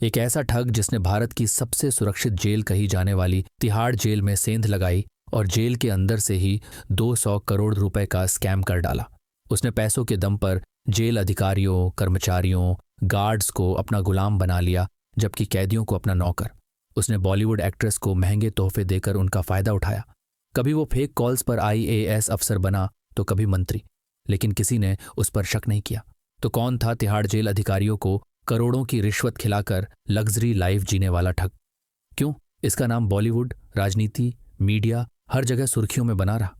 एक ऐसा ठग जिसने भारत की सबसे सुरक्षित जेल कही जाने वाली तिहाड़ जेल में सेंध लगाई और जेल के अंदर से ही 200 करोड़ रुपए का स्कैम कर डाला। उसने पैसों के दम पर जेल अधिकारियों, कर्मचारियों, गार्ड्स को अपना गुलाम बना लिया, जबकि कैदियों को अपना नौकर। उसने बॉलीवुड एक्ट्रेस को महंगे तोहफे देकर उनका फायदा उठाया। कभी वो फेक कॉल्स पर IAS अफसर बना तो कभी मंत्री, लेकिन किसी ने उस पर शक नहीं किया। तो कौन था तिहाड़ जेल अधिकारियों को करोड़ों की रिश्वत खिलाकर लग्जरी लाइफ जीने वाला ठग? क्यों इसका नाम बॉलीवुड, राजनीति, मीडिया हर जगह सुर्खियों में बना रहा?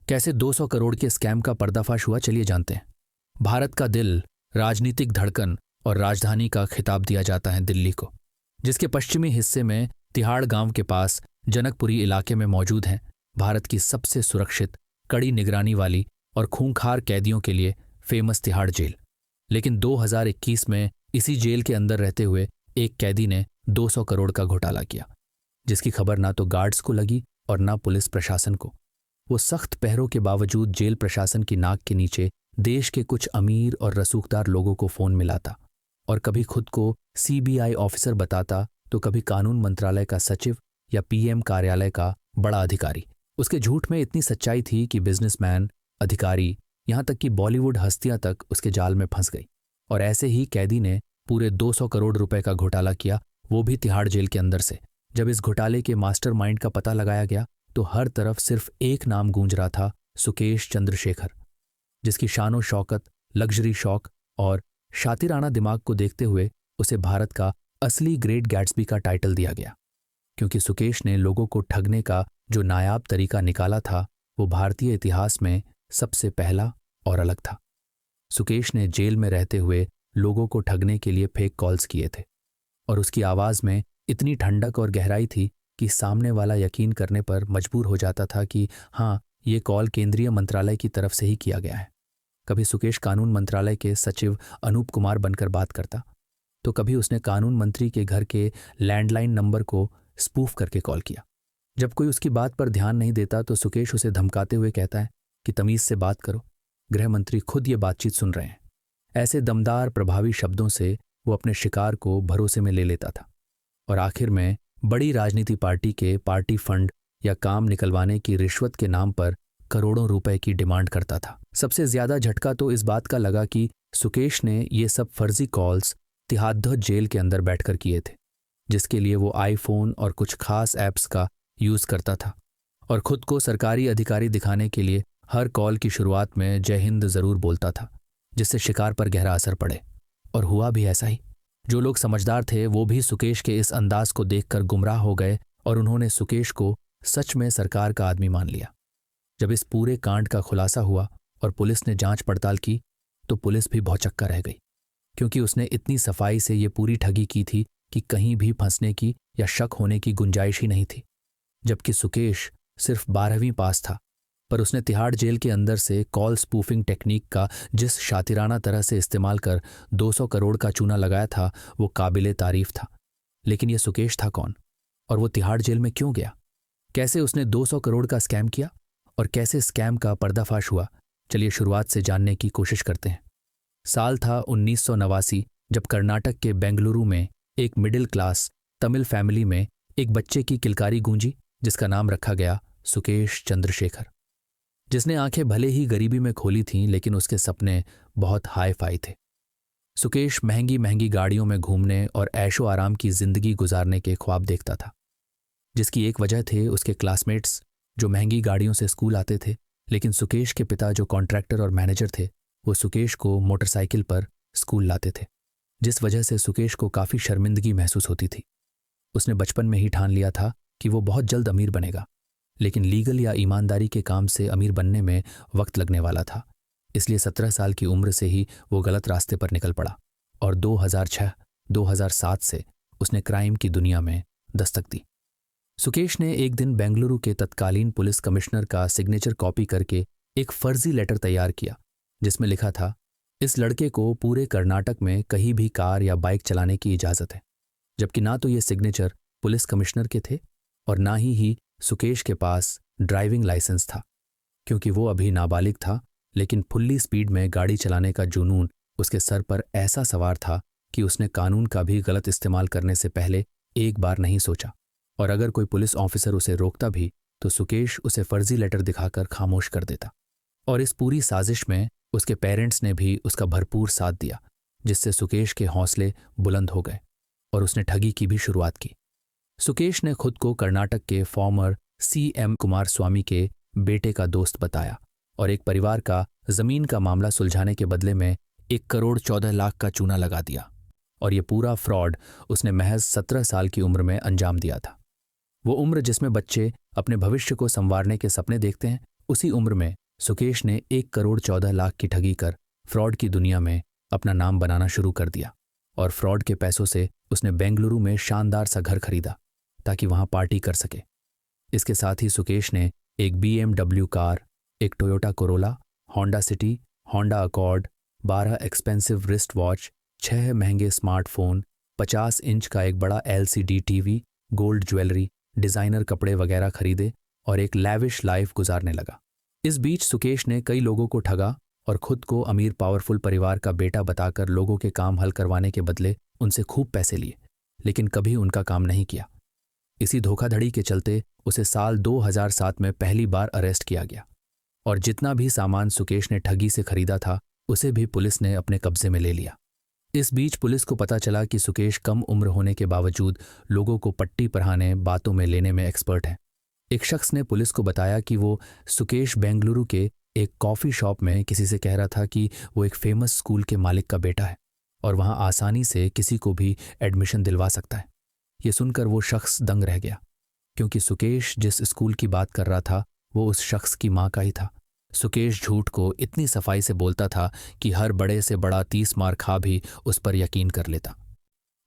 कैसे 200 करोड़ के स्कैम का पर्दाफाश हुआ, चलिए जानते हैं। भारत का दिल, राजनीतिक धड़कन और राजधानी का खिताब दिया जाता है दिल्ली को, जिसके पश्चिमी हिस्से में तिहाड़ गांव के पास जनकपुरी इलाके में मौजूद है भारत की सबसे सुरक्षित, कड़ी निगरानी वाली और खूंखार कैदियों के लिए फेमस तिहाड़ जेल। लेकिन 2021 में इसी जेल के अंदर रहते हुए एक कैदी ने 200 करोड़ का घोटाला किया, जिसकी खबर ना तो गार्ड्स को लगी और ना पुलिस प्रशासन को। वो सख्त पहरों के बावजूद जेल प्रशासन की नाक के नीचे देश के कुछ अमीर और रसूखदार लोगों को फोन मिलाता और कभी खुद को CBI ऑफिसर बताता तो कभी कानून मंत्रालय का सचिव या PM कार्यालय का बड़ा अधिकारी। उसके झूठ में इतनी सच्चाई थी कि बिजनेसमैन, अधिकारी, यहां तक कि बॉलीवुड हस्तियां तक उसके जाल में फंस गई। और ऐसे ही कैदी ने पूरे 200 करोड़ रुपए का घोटाला किया, वो भी तिहाड़ जेल के अंदर से। जब इस घोटाले के मास्टरमाइंड का पता लगाया गया तो हर तरफ सिर्फ एक नाम गूंज रहा था, सुकेश चंद्रशेखर, जिसकी शानो शौकत, लग्जरी शौक और शातिराना दिमाग को देखते हुए उसे भारत का असली ग्रेट गैट्सबी का टाइटल दिया गया। क्योंकि सुकेश ने लोगों को ठगने का जो नायाब तरीका निकाला था वो भारतीय इतिहास में सबसे पहला और अलग था। सुकेश ने जेल में रहते हुए लोगों को ठगने के लिए फेक कॉल्स किए थे और उसकी आवाज में इतनी ठंडक और गहराई थी कि सामने वाला यकीन करने पर मजबूर हो जाता था कि हाँ, ये कॉल केंद्रीय मंत्रालय की तरफ से ही किया गया है। कभी सुकेश कानून मंत्रालय के सचिव अनूप कुमार बनकर बात करता तो कभी उसने कानून मंत्री के घर के लैंडलाइन नंबर को स्पूफ करके कॉल किया। जब कोई उसकी बात पर ध्यान नहीं देता तो सुकेश उसे धमकाते हुए कहता है कि तमीज से बात करो, गृह मंत्री खुद ये बातचीत सुन रहे हैं। ऐसे दमदार प्रभावी शब्दों से वो अपने शिकार को भरोसे में ले लेता था और आखिर में बड़ी राजनीति पार्टी के पार्टी फंड या काम निकलवाने की रिश्वत के नाम पर करोड़ों रुपए की डिमांड करता था। सबसे ज्यादा झटका तो इस बात का लगा कि सुकेश ने ये सब फर्जी कॉल्स तिहाड़ जेल के अंदर बैठकर किए थे, जिसके लिए वो आईफोन और कुछ खास ऐप्स का यूज करता था और खुद को सरकारी अधिकारी दिखाने के लिए हर कॉल की शुरुआत में जय हिंद जरूर बोलता था, जिससे शिकार पर गहरा असर पड़े। और हुआ भी ऐसा ही। जो लोग समझदार थे वो भी सुकेश के इस अंदाज को देखकर गुमराह हो गए और उन्होंने सुकेश को सच में सरकार का आदमी मान लिया। जब इस पूरे कांड का खुलासा हुआ और पुलिस ने जांच पड़ताल की तो पुलिस भी भौचक्का रह गई, क्योंकि उसने इतनी सफाई से ये पूरी ठगी की थी कि कहीं भी फंसने की या शक होने की गुंजाइश ही नहीं थी। जबकि सुकेश सिर्फ 12वीं पास था, पर उसने तिहाड़ जेल के अंदर से कॉल स्पूफिंग टेक्निक का जिस शातिराना तरह से इस्तेमाल कर 200 करोड़ का चूना लगाया था वो काबिले तारीफ था। लेकिन ये सुकेश था कौन और वो तिहाड़ जेल में क्यों गया? कैसे उसने 200 करोड़ का स्कैम किया और कैसे स्कैम का पर्दाफाश हुआ? चलिए शुरुआत से जानने की कोशिश करते हैं। साल था 1989 जब कर्नाटक के बेंगलुरु में एक मिडिल क्लास तमिल फैमिली में एक बच्चे की किलकारी गूंजी, जिसका नाम रखा गया सुकेश चंद्रशेखर, जिसने आंखें भले ही गरीबी में खोली थीं लेकिन उसके सपने बहुत हाई फाई थे। सुकेश महंगी महंगी गाड़ियों में घूमने और ऐशो आराम की जिंदगी गुजारने के ख्वाब देखता था, जिसकी एक वजह थे उसके क्लासमेट्स जो महंगी गाड़ियों से स्कूल आते थे। लेकिन सुकेश के पिता जो कॉन्ट्रैक्टर और मैनेजर थे वो सुकेश को मोटरसाइकिल पर स्कूल लाते थे, जिस वजह से सुकेश को काफ़ी शर्मिंदगी महसूस होती थी। उसने बचपन में ही ठान लिया था कि वो बहुत जल्द अमीर बनेगा, लेकिन लीगल या ईमानदारी के काम से अमीर बनने में वक्त लगने वाला था। इसलिए 17 साल की उम्र से ही वो गलत रास्ते पर निकल पड़ा और 2006-2007 से उसने क्राइम की दुनिया में दस्तक दी। सुकेश ने एक दिन बेंगलुरु के तत्कालीन पुलिस कमिश्नर का सिग्नेचर कॉपी करके एक फर्जी लेटर तैयार किया, जिसमें लिखा था, इस लड़के को पूरे कर्नाटक में कहीं भी कार या बाइक चलाने की इजाज़त है। जबकि ना तो ये सिग्नेचर पुलिस कमिश्नर के थे और ना ही सुकेश के पास ड्राइविंग लाइसेंस था, क्योंकि वो अभी नाबालिग था। लेकिन फुल्ली स्पीड में गाड़ी चलाने का जुनून उसके सर पर ऐसा सवार था कि उसने कानून का भी गलत इस्तेमाल करने से पहले एक बार नहीं सोचा, और अगर कोई पुलिस ऑफिसर उसे रोकता भी तो सुकेश उसे फर्जी लेटर दिखाकर खामोश कर देता। और इस पूरी साजिश में उसके पेरेंट्स ने भी उसका भरपूर साथ दिया, जिससे सुकेश के हौसले बुलंद हो गए और उसने ठगी की भी शुरुआत की। सुकेश ने खुद को कर्नाटक के फॉर्मर CM कुमारस्वामी के बेटे का दोस्त बताया और एक परिवार का जमीन का मामला सुलझाने के बदले में 1,14,00,000 का चूना लगा दिया। और ये पूरा फ्रॉड उसने महज 17 साल की उम्र में अंजाम दिया था। वो उम्र जिसमें बच्चे अपने भविष्य को संवारने के सपने देखते हैं, उसी उम्र में सुकेश ने 1,14,00,000 की ठगी कर फ्रॉड की दुनिया में अपना नाम बनाना शुरू कर दिया। और फ्रॉड के पैसों से उसने बेंगलुरु में शानदार सा घर खरीदा ताकि वहां पार्टी कर सके। इसके साथ ही सुकेश ने एक BMW कार, एक Toyota Corolla, Honda city, Honda accord, 12 expensive wrist watch, 6 महंगे स्मार्टफोन, 50 इंच का एक बड़ा LCD TV, gold jewellery, designer कपड़े वगैरह खरीदे और एक लैविश लाइफ गुजारने लगा। इस बीच सुकेश ने कई लोगों को ठगा और खुद को अमीर पावरफुल परिवार का बेटा बताकर लोगों के काम हल करवाने के बदले उनसे खूब पैसे लिए, लेकिन कभी उनका काम नहीं किया। इसी धोखाधड़ी के चलते उसे साल 2007 में पहली बार अरेस्ट किया गया और जितना भी सामान सुकेश ने ठगी से खरीदा था उसे भी पुलिस ने अपने कब्जे में ले लिया। इस बीच पुलिस को पता चला कि सुकेश कम उम्र होने के बावजूद लोगों को पट्टी पढ़ाने, बातों में लेने में एक्सपर्ट है। एक शख्स ने पुलिस को बताया कि वो सुकेश बेंगलुरु के एक कॉफ़ी शॉप में किसी से कह रहा था कि वो एक फेमस स्कूल के मालिक का बेटा है और वहाँ आसानी से किसी को भी एडमिशन दिलवा सकता है। ये सुनकर वो शख्स दंग रह गया, क्योंकि सुकेश जिस स्कूल की बात कर रहा था वो उस शख्स की माँ का ही था। सुकेश झूठ को इतनी सफाई से बोलता था कि हर बड़े से बड़ा 30 मार खा भी उस पर यकीन कर लेता।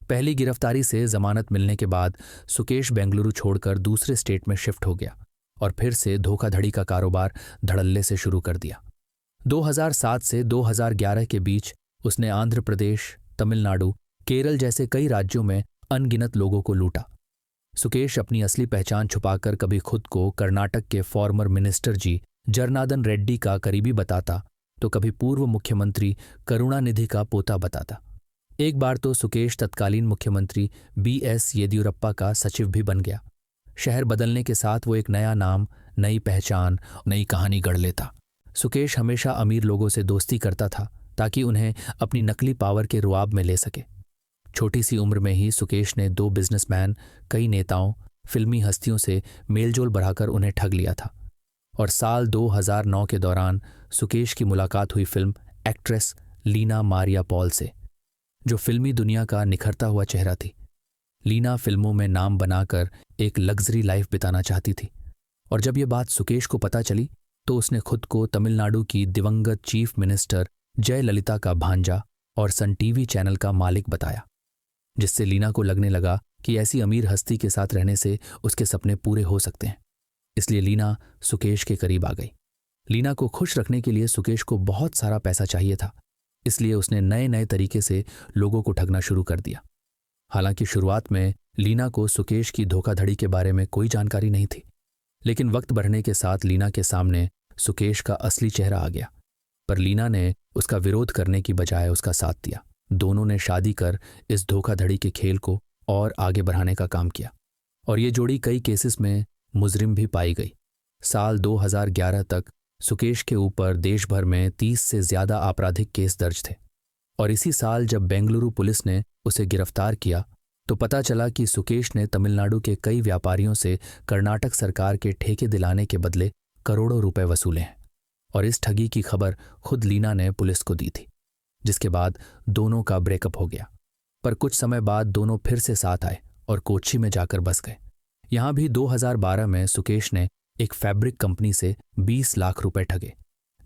पहली गिरफ्तारी से जमानत मिलने के बाद सुकेश बेंगलुरु छोड़कर दूसरे स्टेट में शिफ्ट हो गया और फिर से धोखाधड़ी का कारोबार धड़ल्ले से शुरू कर दिया। 2007 से 2011 के बीच उसने आंध्र प्रदेश, तमिलनाडु, केरल जैसे कई राज्यों में अनगिनत लोगों को लूटा। सुकेश अपनी असली पहचान छुपाकर कभी खुद को कर्नाटक के फॉर्मर मिनिस्टर जी जरनादन रेड्डी का करीबी बताता तो कभी पूर्व मुख्यमंत्री करुणानिधि का पोता बताता। एक बार तो सुकेश तत्कालीन मुख्यमंत्री BS येदियुरप्पा का सचिव भी बन गया। शहर बदलने के साथ वो एक नया नाम, नई पहचान, नई कहानी गढ़ लेता। सुकेश हमेशा अमीर लोगों से दोस्ती करता था ताकि उन्हें अपनी नकली पावर के रुआब में ले सके। छोटी सी उम्र में ही सुकेश ने 2 बिजनेसमैन, कई नेताओं, फिल्मी हस्तियों से मेलजोल बढ़ाकर उन्हें ठग लिया था। और साल 2009 के दौरान सुकेश की मुलाकात हुई फिल्म एक्ट्रेस लीना मारिया पॉल से, जो फिल्मी दुनिया का निखरता हुआ चेहरा थी। लीना फिल्मों में नाम बनाकर एक लग्जरी लाइफ बिताना चाहती थी और जब ये बात सुकेश को पता चली तो उसने खुद को तमिलनाडु की दिवंगत चीफ मिनिस्टर जयललिता का भांजा और सन टीवी चैनल का मालिक बताया, जिससे लीना को लगने लगा कि ऐसी अमीर हस्ती के साथ रहने से उसके सपने पूरे हो सकते हैं। इसलिए लीना सुकेश के करीब आ गई। लीना को खुश रखने के लिए सुकेश को बहुत सारा पैसा चाहिए था, इसलिए उसने नए नए तरीके से लोगों को ठगना शुरू कर दिया। हालांकि शुरुआत में लीना को सुकेश की धोखाधड़ी के बारे में कोई जानकारी नहीं थी, लेकिन वक्त बढ़ने के साथ लीना के सामने सुकेश का असली चेहरा आ गया। पर लीना ने उसका विरोध करने की बजाय उसका साथ दिया। दोनों ने शादी कर इस धोखाधड़ी के खेल को और आगे बढ़ाने का काम किया और ये जोड़ी कई केसेस में मुजरिम भी पाई गई। साल 2011 तक सुकेश के ऊपर देश भर में 30 से ज्यादा आपराधिक केस दर्ज थे और इसी साल जब बेंगलुरु पुलिस ने उसे गिरफ्तार किया तो पता चला कि सुकेश ने तमिलनाडु के कई व्यापारियों से कर्नाटक सरकार के ठेके दिलाने के बदले करोड़ों रुपए वसूले हैं। और इस ठगी की खबर खुद लीना ने पुलिस को दी थी, जिसके बाद दोनों का ब्रेकअप हो गया। पर कुछ समय बाद दोनों फिर से साथ आए और कोच्चि में जाकर बस गए। यहां भी 2012 में सुकेश ने एक फैब्रिक कंपनी से 20 लाख रुपए ठगे,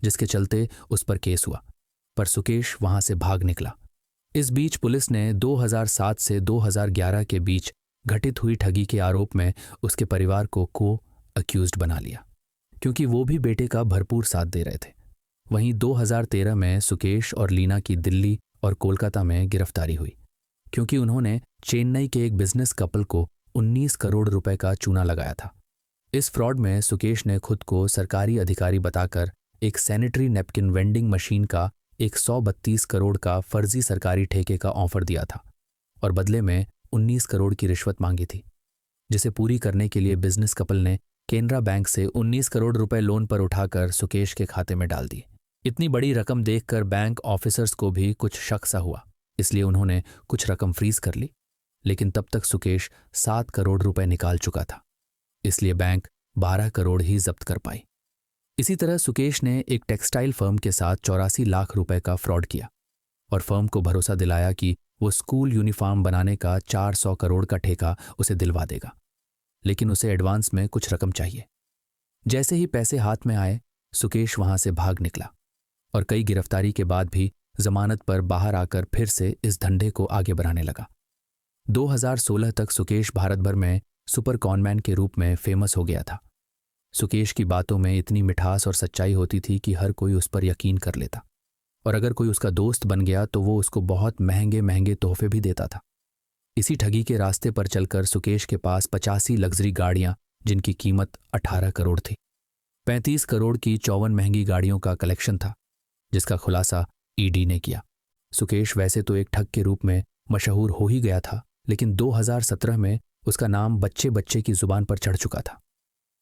जिसके चलते उस पर केस हुआ, पर सुकेश वहां से भाग निकला। इस बीच पुलिस ने 2007 से 2011 के बीच घटित हुई ठगी के आरोप में उसके परिवार को को-अक्यूज्ड बना लिया, क्योंकि वो भी बेटे का भरपूर साथ दे रहे थे। वहीं 2013 में सुकेश और लीना की दिल्ली और कोलकाता में गिरफ्तारी हुई, क्योंकि उन्होंने चेन्नई के एक बिजनेस कपल को 19 करोड़ रुपए का चूना लगाया था। इस फ्रॉड में सुकेश ने खुद को सरकारी अधिकारी बताकर एक सैनिटरी नैपकिन वेंडिंग मशीन का एक 132 करोड़ का फर्जी सरकारी ठेके का ऑफर दिया था और बदले में 19 करोड़ की रिश्वत मांगी थी, जिसे पूरी करने के लिए बिजनेस कपल ने केनरा बैंक से 19 करोड़ रुपए लोन पर उठाकर सुकेश के खाते में डाल दिए। इतनी बड़ी रकम देखकर बैंक ऑफिसर्स को भी कुछ शक सा हुआ, इसलिए उन्होंने कुछ रकम फ्रीज कर ली, लेकिन तब तक सुकेश 7 करोड़ रुपए निकाल चुका था, इसलिए बैंक 12 करोड़ ही जब्त कर पाई। इसी तरह सुकेश ने एक टेक्सटाइल फर्म के साथ 84 लाख रुपए का फ्रॉड किया और फर्म को भरोसा दिलाया कि वो स्कूल यूनिफॉर्म बनाने का 400 करोड़ का ठेका उसे दिलवा देगा, लेकिन उसे एडवांस में कुछ रकम चाहिए। जैसे ही पैसे हाथ में आए, सुकेश वहां से भाग निकला और कई गिरफ्तारी के बाद भी जमानत पर बाहर आकर फिर से इस धंधे को आगे बढ़ाने लगा। 2016 तक सुकेश भारत भर में सुपर कॉनमैन के रूप में फेमस हो गया था। सुकेश की बातों में इतनी मिठास और सच्चाई होती थी कि हर कोई उस पर यकीन कर लेता, और अगर कोई उसका दोस्त बन गया तो वो उसको बहुत महंगे महंगे तोहफे भी देता था। इसी ठगी के रास्ते पर चलकर सुकेश के पास 85 लग्जरी गाड़ियां, जिनकी कीमत 18 करोड़ थी, 35 करोड़ की 54 महंगी गाड़ियों का कलेक्शन था, जिसका खुलासा ईडी ने किया। सुकेश वैसे तो एक ठग के रूप में मशहूर हो ही गया था, लेकिन 2017 में उसका नाम बच्चे बच्चे की जुबान पर चढ़ चुका था।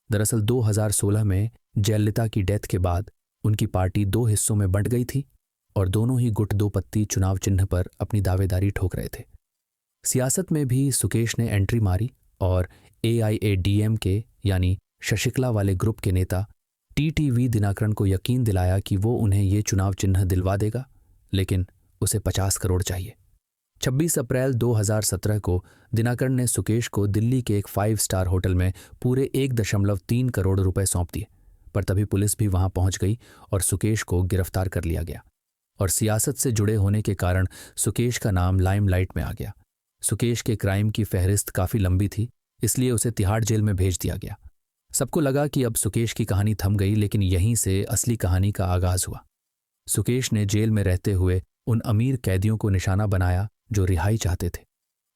दरअसल 2016 में जयललिता की डेथ के बाद उनकी पार्टी 2 हिस्सों में बंट गई थी और दोनों ही गुट 2 पत्ती चुनाव चिन्ह पर अपनी दावेदारी ठोक रहे थे। सियासत में भी सुकेश ने एंट्री मारी और AIADMK यानी शशिकला वाले ग्रुप के नेता TTV दिनाकरन को यकीन दिलाया कि वो उन्हें ये चुनाव चिन्ह दिलवा देगा, लेकिन उसे 50 करोड़ चाहिए। 26 अप्रैल 2017 को दिनाकरन ने सुकेश को दिल्ली के एक 5 स्टार होटल में पूरे 1.3 करोड़ रुपए सौंप दिए, पर तभी पुलिस भी वहां पहुंच गई और सुकेश को गिरफ्तार कर लिया गया। और सियासत से जुड़े होने के कारण सुकेश का नाम लाइमलाइट में आ गया। सुकेश के क्राइम की फहरिस्त काफी लंबी थी, इसलिए उसे तिहाड़ जेल में भेज दिया गया। सबको लगा कि अब सुकेश की कहानी थम गई, लेकिन यहीं से असली कहानी का आगाज हुआ। सुकेश ने जेल में रहते हुए उन अमीर कैदियों को निशाना बनाया जो रिहाई चाहते थे,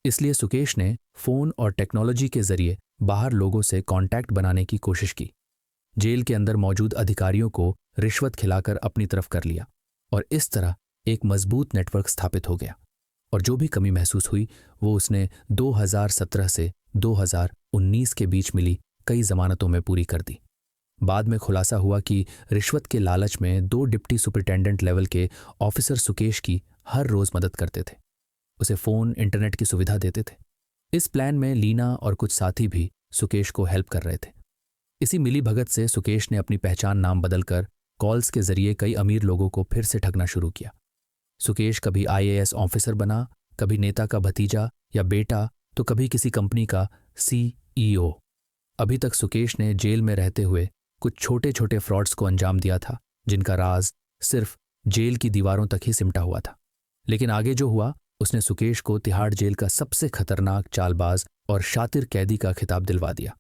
इसलिए सुकेश ने फोन और टेक्नोलॉजी के जरिए बाहर लोगों से कांटेक्ट बनाने की कोशिश की। जेल के अंदर मौजूद अधिकारियों को रिश्वत खिलाकर अपनी तरफ कर लिया और इस तरह एक मजबूत नेटवर्क स्थापित हो गया। और जो भी कमी महसूस हुई वो उसने 2017 से 2019 के बीच मिली कई जमानतों में पूरी कर दी। बाद में खुलासा हुआ कि रिश्वत के लालच में 2 डिप्टी सुपरिटेंडेंट लेवल के ऑफिसर सुकेश की हर रोज मदद करते थे, उसे फोन इंटरनेट की सुविधा देते थे। इस प्लान में लीना और कुछ साथी भी सुकेश को हेल्प कर रहे थे। इसी मिलीभगत से सुकेश ने अपनी पहचान नाम बदलकर कॉल्स के जरिए कई अमीर लोगों को फिर से ठगना शुरू किया। सुकेश कभी IAS ऑफिसर बना, कभी नेता का भतीजा या बेटा, तो कभी किसी कंपनी का CEO। अभी तक सुकेश ने जेल में रहते हुए कुछ छोटे छोटे फ्रॉड्स को अंजाम दिया था, जिनका राज सिर्फ जेल की दीवारों तक ही सिमटा हुआ था। लेकिन आगे जो हुआ, उसने सुकेश को तिहाड़ जेल का सबसे खतरनाक चालबाज और शातिर कैदी का खिताब दिलवा दिया,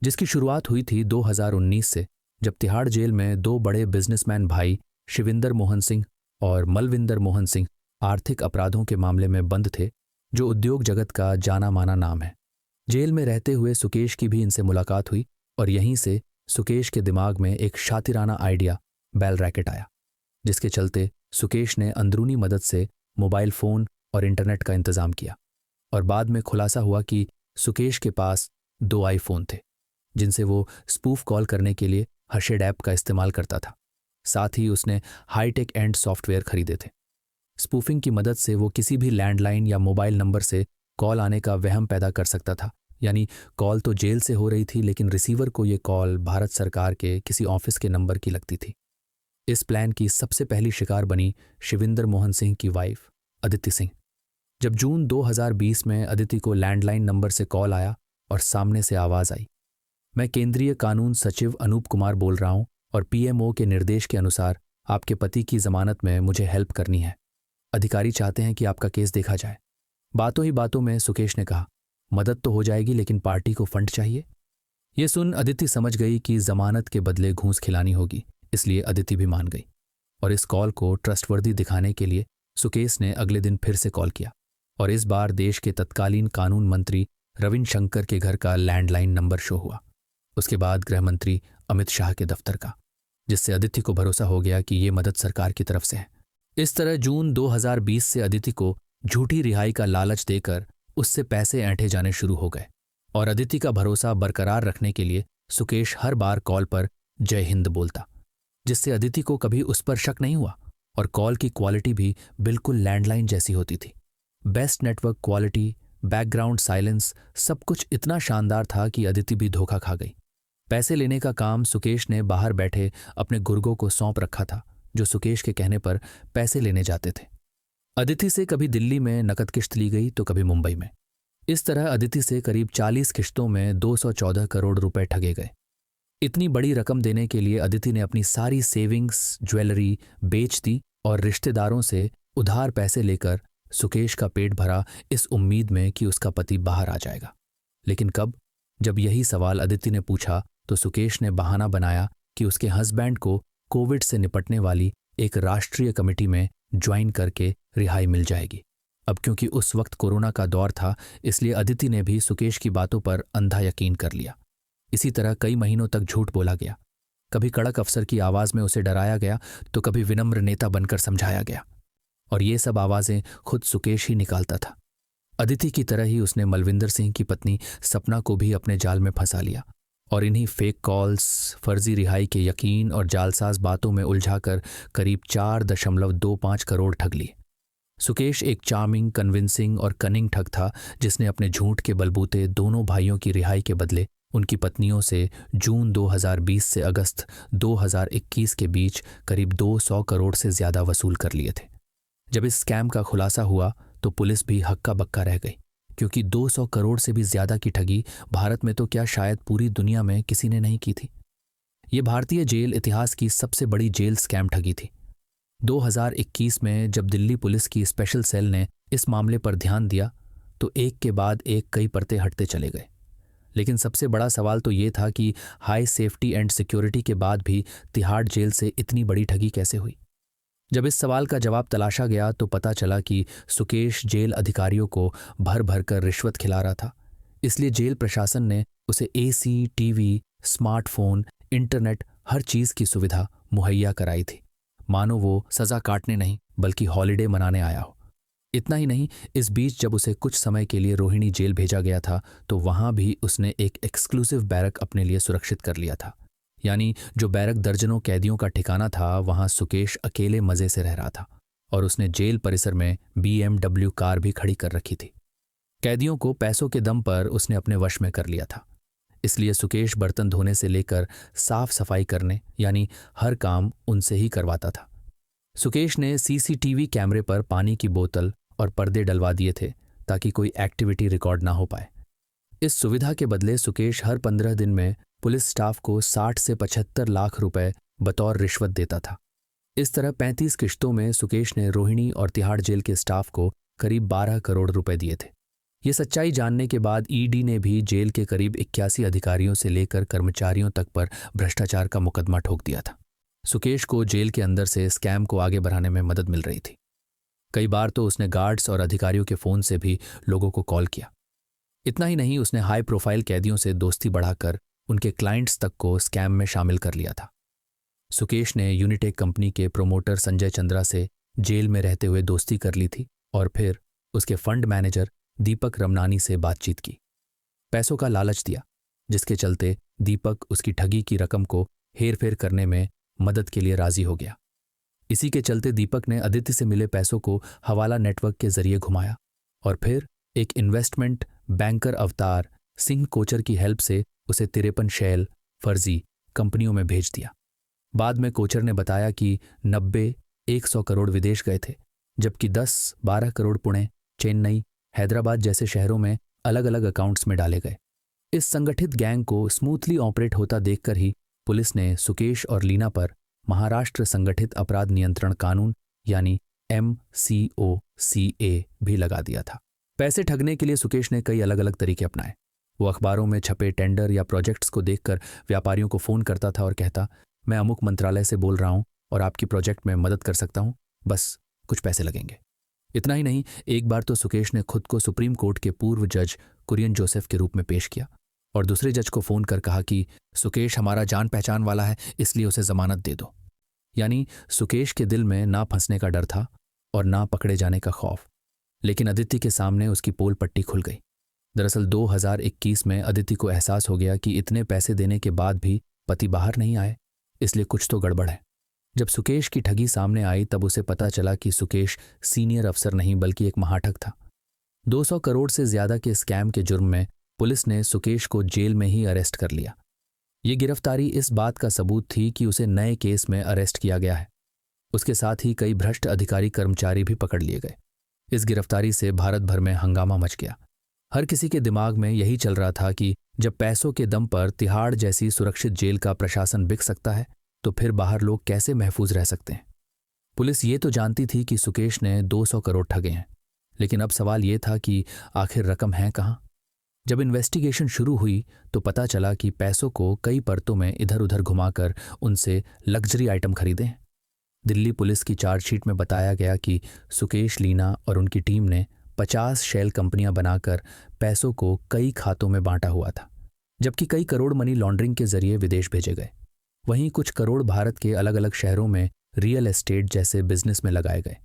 जिसकी शुरुआत हुई थी 2019 से, जब तिहाड़ जेल में 2 बड़े बिजनेसमैन भाई शिविंदर मोहन सिंह और मलविंदर मोहन सिंह आर्थिक अपराधों के मामले में बंद थे, जो उद्योग जगत का जाना माना नाम है। जेल में रहते हुए सुकेश की भी इनसे मुलाकात हुई और यहीं से सुकेश के दिमाग में एक शातिराना आइडिया बेल रैकेट आया, जिसके चलते सुकेश ने अंदरूनी मदद से मोबाइल फोन और इंटरनेट का इंतजाम किया। और बाद में खुलासा हुआ कि सुकेश के पास 2 आईफोन थे, जिनसे वो स्पूफ कॉल करने के लिए हर्षेड ऐप का इस्तेमाल करता था। साथ ही उसने हाईटेक एंड सॉफ्टवेयर खरीदे थे। स्पूफिंग की मदद से वो किसी भी लैंडलाइन या मोबाइल नंबर से कॉल आने का वहम पैदा कर सकता था, यानी कॉल तो जेल से हो रही थी, लेकिन रिसीवर को ये कॉल भारत सरकार के किसी ऑफिस के नंबर की लगती थी। इस प्लान की सबसे पहली शिकार बनी शिविंदर मोहन सिंह की वाइफ अदिति सिंह। जब जून 2020 में अदिति को लैंडलाइन नंबर से कॉल आया और सामने से आवाज आई, मैं केंद्रीय कानून सचिव अनूप कुमार बोल रहा हूं और PMO के निर्देश के अनुसार आपके पति की जमानत में मुझे हेल्प करनी है। अधिकारी चाहते हैं कि आपका केस देखा जाए। बातों ही बातों में सुकेश ने कहा, मदद तो हो जाएगी, लेकिन पार्टी को फंड चाहिए। ये सुन अदिति समझ गई कि जमानत के बदले घूस खिलानी होगी, इसलिए अदिति भी मान गई। और इस कॉल को ट्रस्टवर्दी दिखाने के लिए सुकेश ने अगले दिन फिर से कॉल किया, और इस बार देश के तत्कालीन कानून मंत्री रविशंकर के घर का लैंडलाइन नंबर शो हुआ। उसके बाद गृह मंत्री अमित शाह के दफ्तर का, जिससे अदिति को भरोसा हो गया कि ये मदद सरकार की तरफ से है। इस तरह जून 2020 से अदिति को झूठी रिहाई का लालच देकर उससे पैसे ऐंठे जाने शुरू हो गए और अदिति का भरोसा बरकरार रखने के लिए सुकेश हर बार कॉल पर जय हिंद बोलता, जिससे अदिति को कभी उस पर शक नहीं हुआ और कॉल की क्वालिटी भी बिल्कुल लैंडलाइन जैसी होती थी। Best network quality, background silence, सब कुछ इतना शानदार था कि अदिति भी धोखा खा गई। पैसे लेने का काम सुकेश ने बाहर बैठे अपने गुर्गों को सौंप रखा था, जो सुकेश के कहने पर पैसे लेने जाते थे। अदिति से कभी दिल्ली में नकद किश्त ली गई तो कभी मुंबई में। इस तरह अदिति से करीब 40 किश्तों में 214 करोड़ रुपए ठगे गए। इतनी बड़ी रकम देने के लिए अदिति ने अपनी सारी सेविंग्स, ज्वेलरी बेच दी और रिश्तेदारों से उधार पैसे लेकर सुकेश का पेट भरा इस उम्मीद में कि उसका पति बाहर आ जाएगा। लेकिन कब? जब यही सवाल अदिति ने पूछा तो सुकेश ने बहाना बनाया कि उसके हस्बैंड को कोविड से निपटने वाली एक राष्ट्रीय कमेटी में ज्वाइन करके रिहाई मिल जाएगी। अब क्योंकि उस वक्त कोरोना का दौर था, इसलिए अदिति ने भी सुकेश की बातों पर अंधा यकीन कर लिया। इसी तरह कई महीनों तक झूठ बोला गया। कभी कड़क अफसर की आवाज में उसे डराया गया तो कभी विनम्र नेता बनकर समझाया गया, और ये सब आवाजें खुद सुकेश ही निकालता था। अदिति की तरह ही उसने मलविंदर सिंह की पत्नी सपना को भी अपने जाल में फंसा लिया और इन्हीं फेक कॉल्स, फर्जी रिहाई के यकीन और जालसाज बातों में उलझाकर करीब 4.25 करोड़ ठग लिए। सुकेश एक चार्मिंग, कन्विंसिंग और कनिंग ठग था, जिसने अपने झूठ के बलबूते दोनों भाइयों की रिहाई के बदले उनकी पत्नियों से जून 2020 से अगस्त 2021 के बीच करीब 200 करोड़ से ज्यादा वसूल कर लिए थे। जब इस स्कैम का खुलासा हुआ तो पुलिस भी हक्का बक्का रह गई, क्योंकि 200 करोड़ से भी ज्यादा की ठगी भारत में तो क्या शायद पूरी दुनिया में किसी ने नहीं की थी। ये भारतीय जेल इतिहास की सबसे बड़ी जेल स्कैम ठगी थी। 2021 में जब दिल्ली पुलिस की स्पेशल सेल ने इस मामले पर ध्यान दिया तो एक के बाद एक कई परतें हटते चले गए। लेकिन सबसे बड़ा सवाल तो ये था कि हाई सेफ्टी एंड सिक्योरिटी के बाद भी तिहाड़ जेल से इतनी बड़ी ठगी कैसे हुई। जब इस सवाल का जवाब तलाशा गया तो पता चला कि सुकेश जेल अधिकारियों को भर भर कर रिश्वत खिला रहा था। इसलिए जेल प्रशासन ने उसे एसी, टीवी, स्मार्टफोन, इंटरनेट, हर चीज की सुविधा मुहैया कराई थी, मानो वो सजा काटने नहीं बल्कि हॉलिडे मनाने आया हो। इतना ही नहीं, इस बीच जब उसे कुछ समय के लिए रोहिणी जेल भेजा गया था तो वहां भी उसने एक एक्सक्लूसिव बैरक अपने लिए सुरक्षित कर लिया था। यानी जो बैरक दर्जनों कैदियों का ठिकाना था, वहां सुकेश अकेले मजे से रह रहा था और उसने जेल परिसर में BMW कार भी खड़ी कर रखी थी। कैदियों को पैसों के दम पर उसने अपने वश में कर लिया था। इसलिए सुकेश बर्तन धोने से लेकर साफ सफाई करने यानी हर काम उनसे ही करवाता था। सुकेश ने CCTV कैमरे पर पानी की बोतल और पर्दे डलवा दिए थे ताकि कोई एक्टिविटी रिकॉर्ड ना हो पाए। इस सुविधा के बदले सुकेश हर 15 दिन में पुलिस स्टाफ को 60 से 75 लाख रुपए बतौर रिश्वत देता था। इस तरह 35 किश्तों में सुकेश ने रोहिणी और तिहाड़ जेल के स्टाफ को करीब 12 करोड़ रुपए दिए थे। ये सच्चाई जानने के बाद ED ने भी जेल के करीब 81 अधिकारियों से लेकर कर्मचारियों तक पर भ्रष्टाचार का मुकदमा ठोक दिया था। सुकेश को जेल के अंदर से स्कैम को आगे बढ़ाने में मदद मिल रही थी। कई बार तो उसने गार्ड्स और अधिकारियों के फोन से भी लोगों को कॉल किया। इतना ही नहीं, उसने हाई प्रोफाइल कैदियों से दोस्ती बढ़ाकर उनके क्लाइंट्स तक को स्कैम में शामिल कर लिया था। सुकेश ने यूनिटेक कंपनी के प्रोमोटर संजय चंद्रा से जेल में रहते हुए दोस्ती कर ली थी और फिर उसके फंड मैनेजर दीपक रमनानी से बातचीत की। पैसों का लालच दिया, जिसके चलते दीपक उसकी ठगी की रकम को हेर-फेर करने में मदद के लिए राजी हो गया। इसी के चलते दीपक ने अदिति से मिले पैसों को हवाला नेटवर्क के जरिए घुमाया और फिर एक इन्वेस्टमेंट बैंकर अवतार सिंह कोचर की हेल्प से उसे 53 शैल फर्जी कंपनियों में भेज दिया। बाद में कोचर ने बताया कि 90-100 करोड़ विदेश गए थे, जबकि 10-12 करोड़ पुणे, चेन्नई, हैदराबाद जैसे शहरों में अलग अलग अकाउंट्स में डाले गए। इस संगठित गैंग को स्मूथली ऑपरेट होता देखकर ही पुलिस ने सुकेश और लीना पर महाराष्ट्र संगठित अपराध नियंत्रण कानून यानी MCOCA भी लगा दिया था। पैसे ठगने के लिए सुकेश ने कई अलग अलग तरीके अपनाए। वो अखबारों में छपे टेंडर या प्रोजेक्ट्स को देखकर व्यापारियों को फोन करता था और कहता, मैं अमुक मंत्रालय से बोल रहा हूं और आपकी प्रोजेक्ट में मदद कर सकता हूं, बस कुछ पैसे लगेंगे। इतना ही नहीं, एक बार तो सुकेश ने खुद को सुप्रीम कोर्ट के पूर्व जज कुरियन जोसेफ के रूप में पेश किया और दूसरे जज को फोन कर कहा कि सुकेश हमारा जान पहचान वाला है, इसलिए उसे जमानत दे दो। यानी सुकेश के दिल में ना फंसने का डर था और ना पकड़े जाने का खौफ। लेकिन अदिति के सामने उसकी पोल पट्टी खुल गई। दरअसल 2021 में अदिति को एहसास हो गया कि इतने पैसे देने के बाद भी पति बाहर नहीं आए, इसलिए कुछ तो गड़बड़ है। जब सुकेश की ठगी सामने आई तब उसे पता चला कि सुकेश सीनियर अफसर नहीं बल्कि एक महाठग था। 200 करोड़ से ज्यादा के स्कैम के जुर्म में पुलिस ने सुकेश को जेल में ही अरेस्ट कर लिया। ये गिरफ्तारी इस बात का सबूत थी कि उसे नए केस में अरेस्ट किया गया है। उसके साथ ही कई भ्रष्ट अधिकारी कर्मचारी भी पकड़ लिए गए। इस गिरफ्तारी से भारत भर में हंगामा मच गया। हर किसी के दिमाग में यही चल रहा था कि जब पैसों के दम पर तिहाड़ जैसी सुरक्षित जेल का प्रशासन बिक सकता है तो फिर बाहर लोग कैसे महफूज रह सकते हैं। पुलिस ये तो जानती थी कि सुकेश ने 200 करोड़ ठगे हैं, लेकिन अब सवाल ये था कि आखिर रकम है कहाँ। जब इन्वेस्टिगेशन शुरू हुई तो पता चला कि पैसों को कई परतों में इधर उधर घुमाकर उनसे लग्जरी आइटम खरीदे हैं। दिल्ली पुलिस की चार्जशीट में बताया गया कि सुकेश, लीना और उनकी टीम ने 50 शेल कंपनियां बनाकर पैसों को कई खातों में बांटा हुआ था, जबकि कई करोड़ मनी लॉन्ड्रिंग के जरिए विदेश भेजे गए। वहीं कुछ करोड़ भारत के अलग अलग शहरों में रियल एस्टेट जैसे बिजनेस में लगाए गए।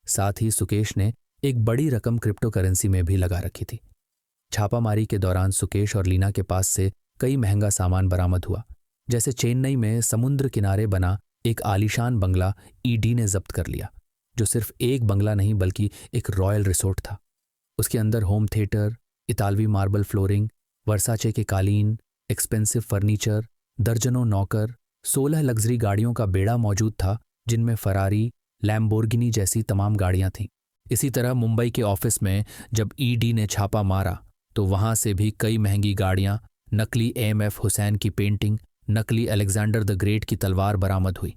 साथ ही सुकेश ने एक बड़ी रकम क्रिप्टो करेंसी में भी लगा रखी थी। छापामारी के दौरान सुकेश और लीना के पास से कई महंगा सामान बरामद हुआ। जैसे चेन्नई में समुद्र किनारे बना एक आलीशान बंगला ईडी ने जब्त कर लिया, जो सिर्फ एक बंगला नहीं बल्कि एक रॉयल रिसोर्ट था। उसके अंदर होम थिएटर, इतालवी मार्बल फ्लोरिंग, वर्साचे के कालीन, एक्सपेंसिव फर्नीचर, दर्जनों नौकर, 16 लग्जरी गाड़ियों का बेड़ा मौजूद था, जिनमें फरारी, लैम्बोर्गिनी जैसी तमाम गाड़ियां थीं। इसी तरह मुंबई के ऑफिस में जब ईडी ने छापा मारा तो वहां से भी कई महंगी गाड़ियां, नकली एएमएफ हुसैन की पेंटिंग, नकली अलेक्जेंडर द ग्रेट की तलवार बरामद हुई,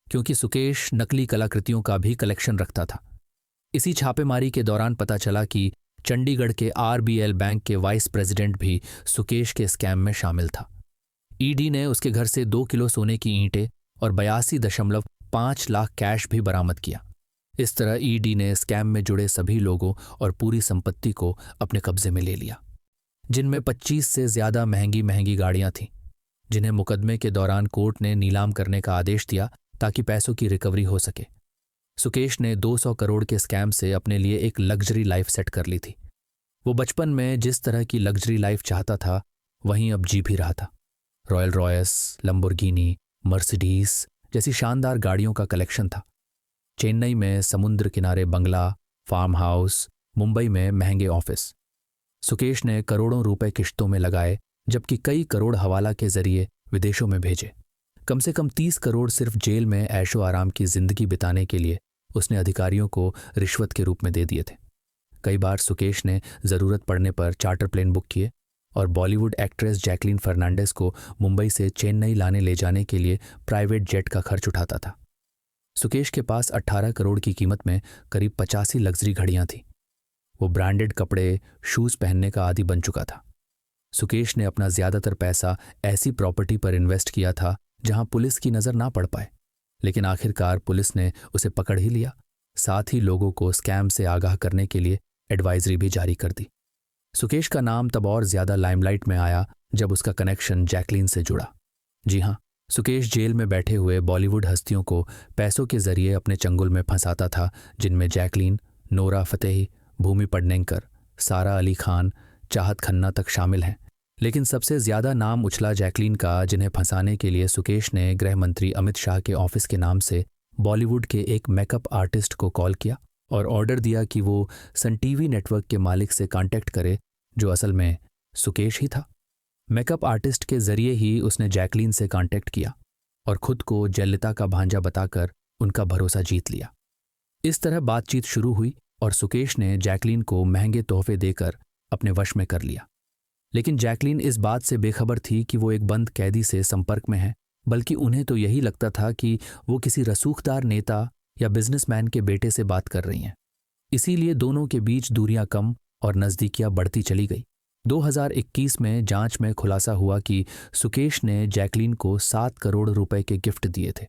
क्योंकि सुकेश नकली कलाकृतियों का भी कलेक्शन रखता था। इसी छापेमारी के दौरान पता चला कि चंडीगढ़ के आरबीएल बैंक के वाइस प्रेसिडेंट भी सुकेश के स्कैम में शामिल था। ईडी ने उसके घर से 2 किलो सोने की ईंटें और 82.5 लाख कैश भी बरामद किया। इस तरह ईडी ने स्कैम में जुड़े सभी लोगों और पूरी संपत्ति को अपने कब्जे में ले लिया, जिनमें 25 से ज्यादा महंगी महंगी गाड़ियां थीं, जिन्हें मुकदमे के दौरान कोर्ट ने नीलाम करने का आदेश दिया ताकि पैसों की रिकवरी हो सके। सुकेश ने 200 करोड़ के स्कैम से अपने लिए एक लग्जरी लाइफ सेट कर ली थी। वो बचपन में जिस तरह की लग्जरी लाइफ चाहता था वहीं अब जी भी रहा था। रॉयल रॉयस, लंबोर्गिनी, मर्सिडीज जैसी शानदार गाड़ियों का कलेक्शन था। चेन्नई में समुद्र किनारे बंगला, फार्म हाउस, मुंबई में महंगे ऑफिस। सुकेश ने करोड़ों रुपए किश्तों में लगाए, जबकि कई करोड़ हवाला के जरिए विदेशों में भेजे। कम से कम 30 करोड़ सिर्फ जेल में ऐशो आराम की जिंदगी बिताने के लिए उसने अधिकारियों को रिश्वत के रूप में दे दिए थे। कई बार सुकेश ने जरूरत पड़ने पर चार्टर प्लेन बुक किए और बॉलीवुड एक्ट्रेस जैकलीन फर्नांडिस को मुंबई से चेन्नई लाने ले जाने के लिए प्राइवेट जेट का खर्च उठाता था। सुकेश के पास 18 करोड़ की कीमत में करीब 85 लग्जरी घड़ियां थीं। वो ब्रांडेड कपड़े, शूज पहनने का आदी बन चुका था। सुकेश ने अपना ज्यादातर पैसा ऐसी प्रॉपर्टी पर इन्वेस्ट किया था जहां पुलिस की नजर ना पड़ पाए, लेकिन आखिरकार पुलिस ने उसे पकड़ ही लिया। साथ ही लोगों को स्कैम से आगाह करने के लिए एडवाइजरी भी जारी कर दी। सुकेश का नाम तब और ज्यादा लाइमलाइट में आया जब उसका कनेक्शन जैकलीन से जुड़ा। जी हाँ, सुकेश जेल में बैठे हुए बॉलीवुड हस्तियों को पैसों के जरिए अपने चंगुल में फंसाता था, जिनमें जैकलीन, नोरा फतेही, भूमि पेडनेकर, सारा अली खान, चाहत खन्ना तक शामिल हैं। लेकिन सबसे ज्यादा नाम उछला जैकलीन का, जिन्हें फंसाने के लिए सुकेश ने गृह मंत्री अमित शाह के ऑफिस के नाम से बॉलीवुड के एक मेकअप आर्टिस्ट को कॉल किया और ऑर्डर दिया कि वो सन टीवी नेटवर्क के मालिक से कांटेक्ट करे, जो असल में सुकेश ही था। मेकअप आर्टिस्ट के जरिए ही उसने जैकलीन से कांटेक्ट किया और खुद को जयललिता का भांजा बताकर उनका भरोसा जीत लिया। इस तरह बातचीत शुरू हुई और सुकेश ने जैकलीन को महंगे तोहफे देकर अपने वश में कर लिया। लेकिन जैकलीन इस बात से बेखबर थी कि वो एक बंद कैदी से संपर्क में है, बल्कि उन्हें तो यही लगता था कि वो किसी रसूखदार नेता या बिजनेसमैन के बेटे से बात कर रही हैं। इसीलिए दोनों के बीच दूरियां कम और नजदीकियां बढ़ती चली गई। 2021 में जांच में खुलासा हुआ कि सुकेश ने जैकलीन को 7 करोड़ रुपए के गिफ्ट दिए थे,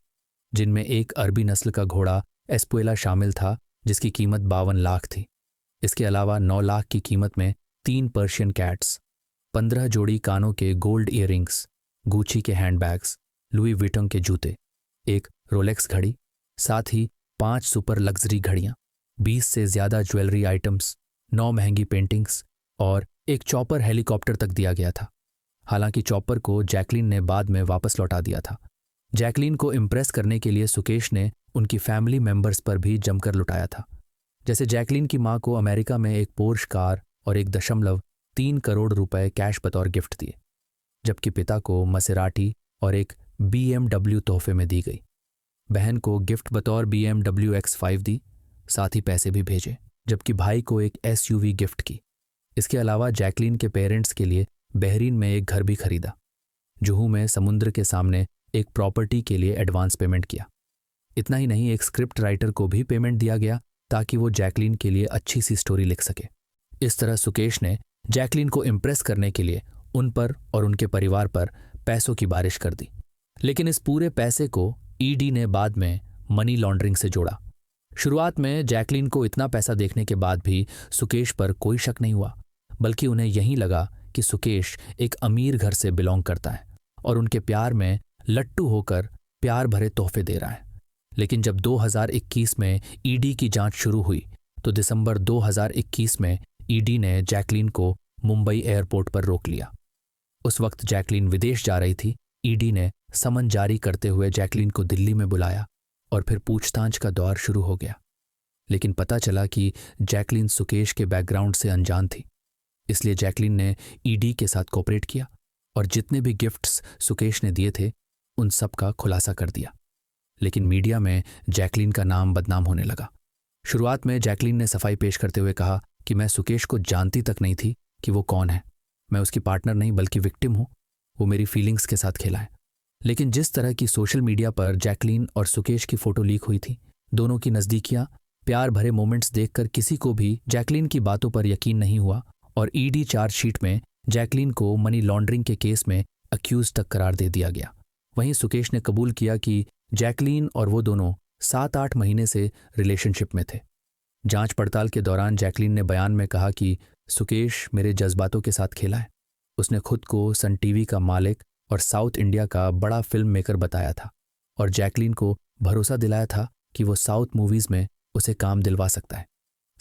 जिनमें एक अरबी नस्ल का घोड़ा एस्पुएला शामिल था, जिसकी कीमत 52 लाख थी। इसके अलावा 9 लाख की कीमत में 3 पर्शियन कैट्स, 15 जोड़ी कानों के गोल्ड ईयरिंग्स, गुची के हैंडबैग्स, लुई विटन के जूते, एक रोलेक्स घड़ी, साथ ही 5 सुपर लग्जरी घड़ियां, 20 से ज्यादा ज्वेलरी आइटम्स, 9 महंगी पेंटिंग्स और एक चॉपर हेलीकॉप्टर तक दिया गया था। हालांकि चॉपर को जैकलीन ने बाद में वापस लौटा दिया था। जैकलीन को इम्प्रेस करने के लिए सुकेश ने उनकी फैमिली मेंबर्स पर भी जमकर लुटाया था। जैसे जैकलीन की मां को अमेरिका में एक पोर्श कार और 1.3 करोड़ रुपए कैश बतौर गिफ्ट दिए, जबकि पिता को मसेराटी और एक BMW तोहफे में दी गई। बहन को गिफ्ट बतौर BMW X5 दी, साथ ही पैसे भी भेजे, जबकि भाई को एक SUV गिफ्ट की। इसके अलावा जैकलीन के पेरेंट्स के लिए बहरीन में एक घर भी खरीदा। जुहू में समुद्र के सामने एक प्रॉपर्टी के लिए एडवांस पेमेंट किया। इतना ही नहीं, एक स्क्रिप्ट राइटर को भी पेमेंट दिया गया ताकि वो जैकलीन के लिए अच्छी सी स्टोरी लिख सके। इस तरह सुकेश ने जैकलीन को इम्प्रेस करने के लिए उन पर और उनके परिवार पर पैसों की बारिश कर दी। लेकिन इस पूरे पैसे को ईडी ने बाद में मनी लॉन्ड्रिंग से जोड़ा। शुरुआत में जैकलीन को इतना पैसा देखने के बाद भी सुकेश पर कोई शक नहीं हुआ, बल्कि उन्हें यही लगा कि सुकेश एक अमीर घर से बिलोंग करता है और उनके प्यार में लट्टू होकर प्यार भरे तोहफे दे रहा है। लेकिन जब 2021 में ईडी की जांच शुरू हुई तो दिसंबर 2021 में ईडी ने जैकलीन को मुंबई एयरपोर्ट पर रोक लिया। उस वक्त जैकलीन विदेश जा रही थी। ईडी ने समन जारी करते हुए जैकलीन को दिल्ली में बुलाया और फिर पूछताछ का दौर शुरू हो गया। लेकिन पता चला कि जैकलीन सुकेश के बैकग्राउंड से अनजान थी। इसलिए जैकलीन ने ईडी के साथ कोऑपरेट किया और जितने भी गिफ्ट्स सुकेश ने दिए थे उन सब का खुलासा कर दिया। लेकिन मीडिया में जैकलीन का नाम बदनाम होने लगा। शुरुआत में जैकलीन ने सफाई पेश करते हुए कहा कि मैं सुकेश को जानती तक नहीं थी कि वो कौन है। मैं उसकी पार्टनर नहीं बल्कि विक्टिम हूं। वो मेरी फीलिंग्स के साथ खेला है। लेकिन जिस तरह की सोशल मीडिया पर जैकलीन और सुकेश की फोटो लीक हुई थी, दोनों की नज़दीकियां, प्यार भरे मोमेंट्स देखकर किसी को भी जैकलीन की बातों पर यकीन नहीं हुआ और ईडी चार्जशीट में जैकलीन को मनी लॉन्ड्रिंग के केस में अक्यूज तक करार दे दिया गया। वहीं सुकेश ने कबूल किया कि जैकलीन और वो दोनों 7-8 महीने से रिलेशनशिप में थे। जांच पड़ताल के दौरान जैकलीन ने बयान में कहा कि सुकेश मेरे जज्बातों के साथ खेला है। उसने खुद को सन टीवी का मालिक और साउथ इंडिया का बड़ा फिल्म मेकर बताया था और जैकलीन को भरोसा दिलाया था कि वो साउथ मूवीज में उसे काम दिलवा सकता है।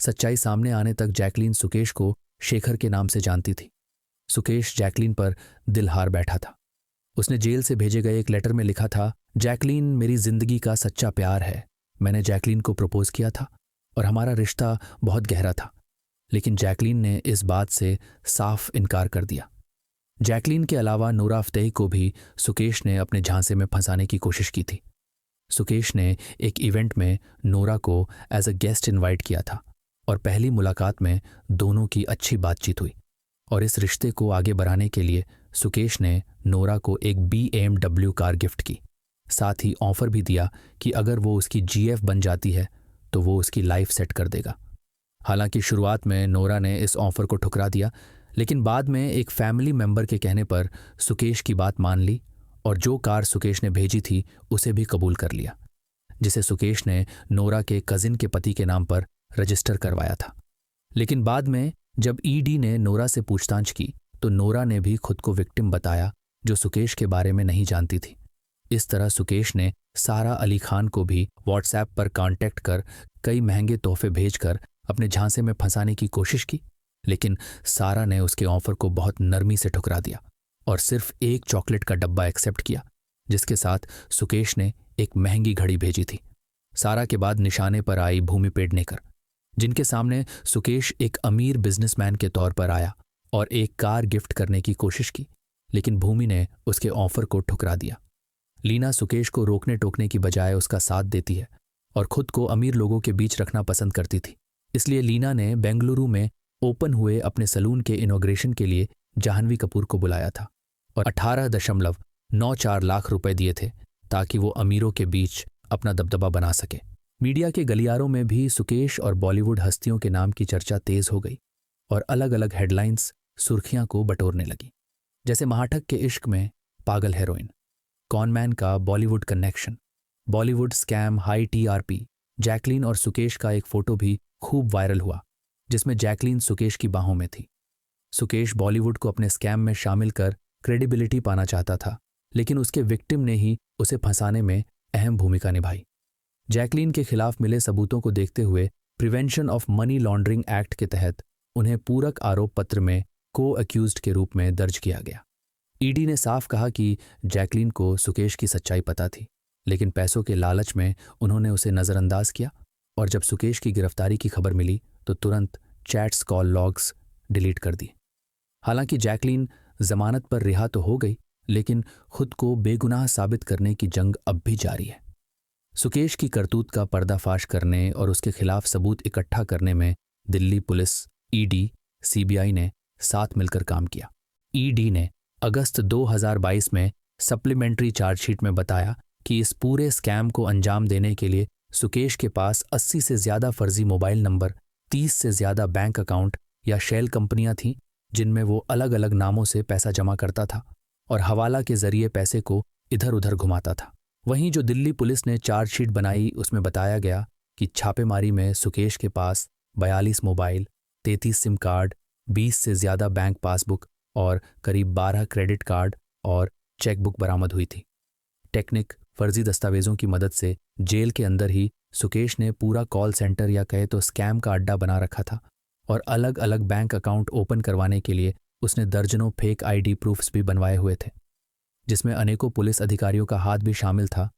सच्चाई सामने आने तक जैकलीन सुकेश को शेखर के नाम से जानती थी। सुकेश जैकलीन पर दिल हार बैठा था। उसने जेल से भेजे गए एक लेटर में लिखा था, जैकलीन मेरी जिंदगी का सच्चा प्यार है। मैंने जैकलीन को प्रपोज किया था और हमारा रिश्ता बहुत गहरा था। लेकिन जैकलीन ने इस बात से साफ इनकार कर दिया। जैकलीन के अलावा नूरा फतेही को भी सुकेश ने अपने झांसे में फंसाने की कोशिश की थी। सुकेश ने एक इवेंट में नूरा को एज अ गेस्ट इनवाइट किया था और पहली मुलाकात में दोनों की अच्छी बातचीत हुई और इस रिश्ते को आगे बढ़ाने के लिए सुकेश ने नूरा को एक BMW कार गिफ्ट की। साथ ही ऑफर भी दिया कि अगर वो उसकी GF बन जाती है तो वो उसकी लाइफ सेट कर देगा। हालांकि शुरुआत में नूरा ने इस ऑफर को ठुकरा दिया, लेकिन बाद में एक फैमिली मेंबर के कहने पर सुकेश की बात मान ली और जो कार सुकेश ने भेजी थी उसे भी कबूल कर लिया, जिसे सुकेश ने नूरा के कजिन के पति के नाम पर रजिस्टर करवाया था। लेकिन बाद में जब ईडी ने नूरा से पूछताछ की तो नूरा ने भी खुद को विक्टिम बताया, जो सुकेश के बारे में नहीं जानती थी। इस तरह सुकेश ने सारा अली खान को भी व्हाट्सएप पर कांटेक्ट कर कई महंगे तोहफे भेजकर अपने झांसे में फंसाने की कोशिश की, लेकिन सारा ने उसके ऑफर को बहुत नरमी से ठुकरा दिया और सिर्फ एक चॉकलेट का डब्बा एक्सेप्ट किया, जिसके साथ सुकेश ने एक महंगी घड़ी भेजी थी। सारा के बाद निशाने पर आई भूमि पेडनेकर, जिनके सामने सुकेश एक अमीर बिजनेसमैन के तौर पर आया और एक कार गिफ्ट करने की कोशिश की, लेकिन भूमि ने उसके ऑफर को ठुकरा दिया। लीना सुकेश को रोकने टोकने की बजाय उसका साथ देती है और खुद को अमीर लोगों के बीच रखना पसंद करती थी। इसलिए लीना ने बेंगलुरु में ओपन हुए अपने सलून के इनॉग्रेशन के लिए जाह्नवी कपूर को बुलाया था और 18.94 लाख रुपए दिए थे ताकि वो अमीरों के बीच अपना दबदबा बना सके। मीडिया के गलियारों में भी सुकेश और बॉलीवुड हस्तियों के नाम की चर्चा तेज हो गई और अलग अलग हेडलाइंस सुर्खियां को बटोरने लगी, जैसे महाठग के इश्क में पागल हेरोइन, कॉनमैन का Bollywood connection, Bollywood scam high TRP। Jacqueline और सुकेश का एक फोटो भी खूब वायरल हुआ, जिसमें जैकलीन सुकेश की बाहों में थी। सुकेश बॉलीवुड को अपने स्कैम में शामिल कर क्रेडिबिलिटी पाना चाहता था, लेकिन उसके विक्टिम ने ही उसे फंसाने में अहम भूमिका निभाई। जैकलीन के खिलाफ मिले सबूतों को देखते हुए prevention of money laundering act के तहत उन्हें पूरक आरोप पत्र में को अक्यूज्ड के रूप में दर्ज किया गया। ईडी ने साफ कहा कि जैकलीन को सुकेश की सच्चाई पता थी, लेकिन पैसों के लालच में उन्होंने उसे नज़रअंदाज किया और जब सुकेश की गिरफ्तारी की खबर मिली तो तुरंत चैट्स कॉल लॉग्स डिलीट कर दिए। हालांकि जैकलीन जमानत पर रिहा तो हो गई, लेकिन खुद को बेगुनाह साबित करने की जंग अब भी जारी है। सुकेश की करतूत का पर्दाफाश करने और उसके खिलाफ सबूत इकट्ठा करने में दिल्ली पुलिस, ईडी, सीबीआई ने साथ मिलकर काम किया। ईडी ने अगस्त 2022 में सप्लीमेंट्री चार्जशीट में बताया कि इस पूरे स्कैम को अंजाम देने के लिए सुकेश के पास 80 से ज़्यादा फर्जी मोबाइल नंबर, 30 से ज़्यादा बैंक अकाउंट या शेल कंपनियां थीं जिनमें वो अलग अलग नामों से पैसा जमा करता था और हवाला के जरिए पैसे को इधर उधर घुमाता था। वहीं जो दिल्ली पुलिस ने चार्जशीट बनाई उसमें बताया गया कि छापेमारी में सुकेश के पास 42 मोबाइल, 33 सिम कार्ड, 20 से ज़्यादा बैंक पासबुक और करीब 12 क्रेडिट कार्ड और चेकबुक बरामद हुई थी। टेक्निक फर्जी दस्तावेजों की मदद से जेल के अंदर ही सुकेश ने पूरा कॉल सेंटर या कहे तो स्कैम का अड्डा बना रखा था और अलग अलग बैंक अकाउंट ओपन करवाने के लिए उसने दर्जनों फेक आईडी प्रूफ्स भी बनवाए हुए थे, जिसमें अनेकों पुलिस अधिकारियों का हाथ भी शामिल था।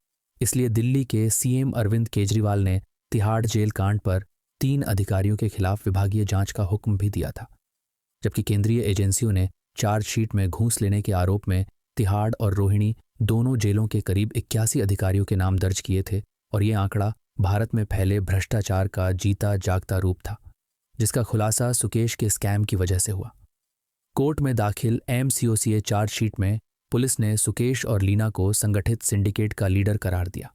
इसलिए दिल्ली के सीएम अरविंद केजरीवाल ने तिहाड़ जेल कांड पर 3 अधिकारियों के खिलाफ विभागीय जांच का हुक्म भी दिया था, जबकि केंद्रीय एजेंसियों ने चार्जशीट में घूस लेने के आरोप में तिहाड़ और रोहिणी दोनों जेलों के करीब 81 अधिकारियों के नाम दर्ज किए थे और ये आंकड़ा भारत में फैले भ्रष्टाचार का जीता जागता रूप था, जिसका खुलासा सुकेश के स्कैम की वजह से हुआ। कोर्ट में दाखिल एमसीओसीए चार्जशीट में पुलिस ने सुकेश और लीना को संगठित सिंडिकेट का लीडर करार दिया।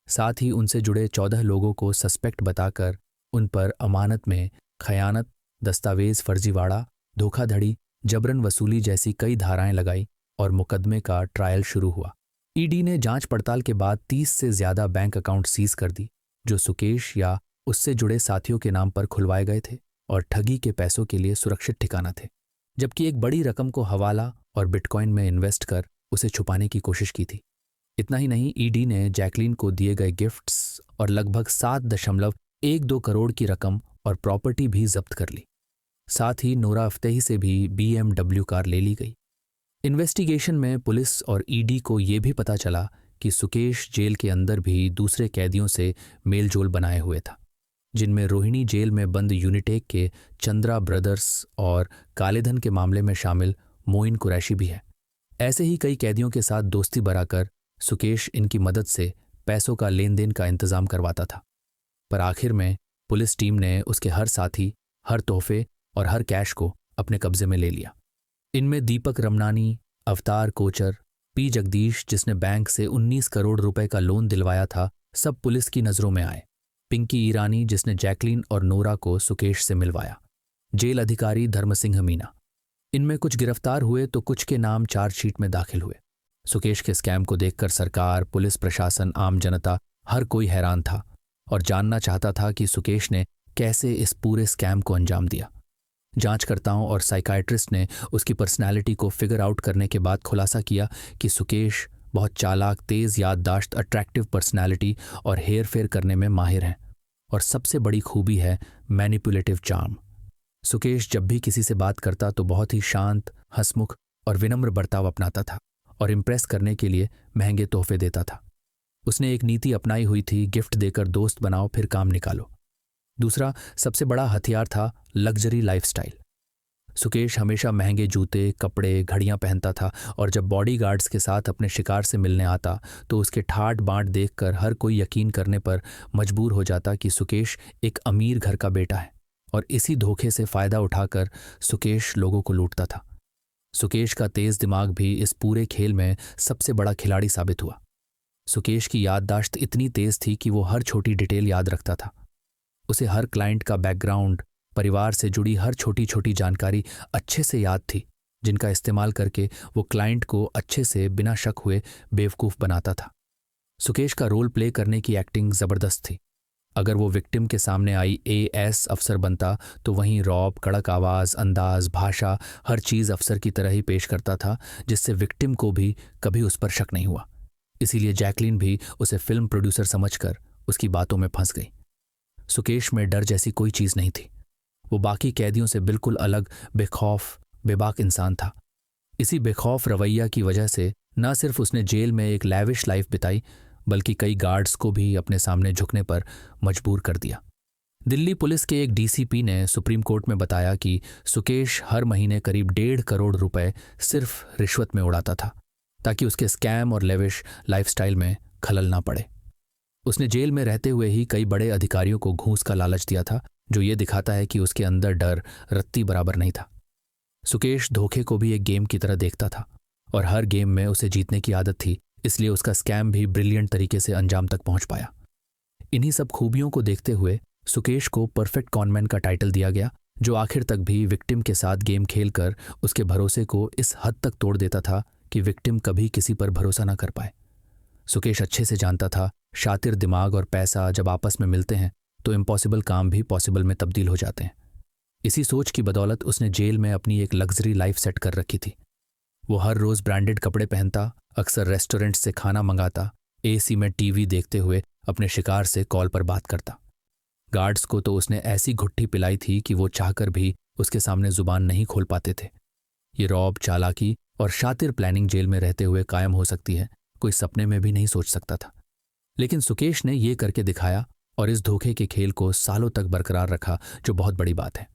साथ ही उनसे जुड़े 14 लोगों को सस्पेक्ट बताकर उन पर अमानत में खयानत, दस्तावेज फर्जीवाड़ा, धोखाधड़ी, जबरन वसूली जैसी कई धाराएं लगाई और मुकदमे का ट्रायल शुरू हुआ। ईडी ने जांच पड़ताल के बाद 30 से ज़्यादा बैंक अकाउंट सीज कर दी जो सुकेश या उससे जुड़े साथियों के नाम पर खुलवाए गए थे और ठगी के पैसों के लिए सुरक्षित ठिकाना थे, जबकि एक बड़ी रकम को हवाला और बिटकॉइन में इन्वेस्ट कर उसे छुपाने की कोशिश की थी। इतना ही नहीं, ईडी ने जैकलीन को दिए गए गिफ्ट्स और लगभग 7.12 करोड़ की रकम और प्रॉपर्टी भी जब्त कर ली। साथ ही नोरा अफ्तेही से भी BMW कार ले ली गई। इन्वेस्टिगेशन में पुलिस और ईडी को यह भी पता चला कि सुकेश जेल के अंदर भी दूसरे कैदियों से मेलजोल बनाए हुए था, जिनमें रोहिणी जेल में बंद यूनिटेक के चंद्रा ब्रदर्स और कालेधन के मामले में शामिल मोइन कुरैशी भी है। ऐसे ही कई कैदियों के साथ दोस्ती बनाकर सुकेश इनकी मदद से पैसों का लेन देन का इंतजाम करवाता था। पर आखिर में पुलिस टीम ने उसके हर साथी, हर तोहफे और हर कैश को अपने कब्जे में ले लिया। इनमें दीपक रमनानी, अवतार कोचर, पी जगदीश जिसने बैंक से 19 करोड़ रुपए का लोन दिलवाया था, सब पुलिस की नज़रों में आए। पिंकी ईरानी जिसने जैकलीन और नोरा को सुकेश से मिलवाया, जेल अधिकारी धर्मसिंह मीना। इनमें कुछ गिरफ्तार हुए तो कुछ के नाम चार्जशीट में दाखिल हुए। सुकेश के स्कैम को देखकर सरकार, पुलिस प्रशासन, आम जनता हर कोई हैरान था और जानना चाहता था कि सुकेश ने कैसे इस पूरे स्कैम को अंजाम दिया। जांचकर्ताओं और साइकाइट्रिस्ट ने उसकी पर्सनैलिटी को फिगर आउट करने के बाद खुलासा किया कि सुकेश बहुत चालाक, तेज याददाश्त, अट्रैक्टिव पर्सनैलिटी और हेर फेर करने में माहिर हैं और सबसे बड़ी खूबी है मैनिपुलेटिव चार्म। सुकेश जब भी किसी से बात करता तो बहुत ही शांत, हंसमुख और विनम्र बर्ताव अपनाता था और इम्प्रेस करने के लिए महंगे तोहफे देता था। उसने एक नीति अपनाई हुई थी, गिफ्ट देकर दोस्त बनाओ फिर काम निकालो। दूसरा सबसे बड़ा हथियार था लग्जरी लाइफस्टाइल। सुकेश हमेशा महंगे जूते, कपड़े, घड़ियां पहनता था और जब बॉडीगार्ड्स के साथ अपने शिकार से मिलने आता तो उसके ठाट बांट देखकर हर कोई यकीन करने पर मजबूर हो जाता कि सुकेश एक अमीर घर का बेटा है और इसी धोखे से फायदा उठाकर सुकेश लोगों को लूटता था। सुकेश का तेज दिमाग भी इस पूरे खेल में सबसे बड़ा खिलाड़ी साबित हुआ। सुकेश की याददाश्त इतनी तेज थी कि वो हर छोटी डिटेल याद रखता था। उसे हर क्लाइंट का बैकग्राउंड, परिवार से जुड़ी हर छोटी छोटी जानकारी अच्छे से याद थी, जिनका इस्तेमाल करके वो क्लाइंट को अच्छे से बिना शक हुए बेवकूफ़ बनाता था। सुकेश का रोल प्ले करने की एक्टिंग ज़बरदस्त थी। अगर वो विक्टिम के सामने आई AS अफसर बनता तो वहीं रौब, कड़क आवाज़, अंदाज, भाषा, हर चीज़ अफसर की तरह ही पेश करता था, जिससे विक्टिम को भी कभी उस पर शक नहीं हुआ। इसीलिए जैकलीन भी उसे फिल्म प्रोड्यूसर समझकर उसकी बातों में फंस गई। सुकेश में डर जैसी कोई चीज नहीं थी। वो बाकी कैदियों से बिल्कुल अलग, बेखौफ, बेबाक इंसान था। इसी बेखौफ रवैया की वजह से न सिर्फ उसने जेल में एक लैविश लाइफ बिताई, बल्कि कई गार्ड्स को भी अपने सामने झुकने पर मजबूर कर दिया। दिल्ली पुलिस के एक डीसीपी ने सुप्रीम कोर्ट में बताया कि सुकेश हर महीने करीब 1.5 करोड़ रुपए सिर्फ रिश्वत में उड़ाता था, ताकि उसके स्कैम और लेविश लाइफस्टाइल में खलल ना पड़े। उसने जेल में रहते हुए ही कई बड़े अधिकारियों को घूस का लालच दिया था, जो ये दिखाता है कि उसके अंदर डर रत्ती बराबर नहीं था। सुकेश धोखे को भी एक गेम की तरह देखता था और हर गेम में उसे जीतने की आदत थी, इसलिए उसका स्कैम भी ब्रिलियंट तरीके से अंजाम तक पहुंच पाया। इन्हीं सब खूबियों को देखते हुए सुकेश को परफेक्ट कॉनमैन का टाइटल दिया गया, जो आखिर तक भी विक्टिम के साथ गेम खेलकर उसके भरोसे को इस हद तक तोड़ देता था कि विक्टिम कभी किसी पर भरोसा ना कर पाए। सुकेश अच्छे से जानता था, शातिर दिमाग और पैसा जब आपस में मिलते हैं तो इम्पॉसिबल काम भी पॉसिबल में तब्दील हो जाते हैं। इसी सोच की बदौलत उसने जेल में अपनी एक लग्जरी लाइफ सेट कर रखी थी। वो हर रोज ब्रांडेड कपड़े पहनता, अक्सर रेस्टोरेंट से खाना मंगाता, एसी में टीवी देखते हुए अपने शिकार से कॉल पर बात करता। गार्ड्स को तो उसने ऐसी घुट्टी पिलाई थी कि वो चाहकर भी उसके सामने जुबान नहीं खोल पाते थे। ये रौब, चालाकी और शातिर प्लानिंग जेल में रहते हुए कायम हो सकती है, कोई सपने में भी नहीं सोच सकता था। लेकिन सुकेश ने ये करके दिखाया और इस धोखे के खेल को सालों तक बरकरार रखा, जो बहुत बड़ी बात है।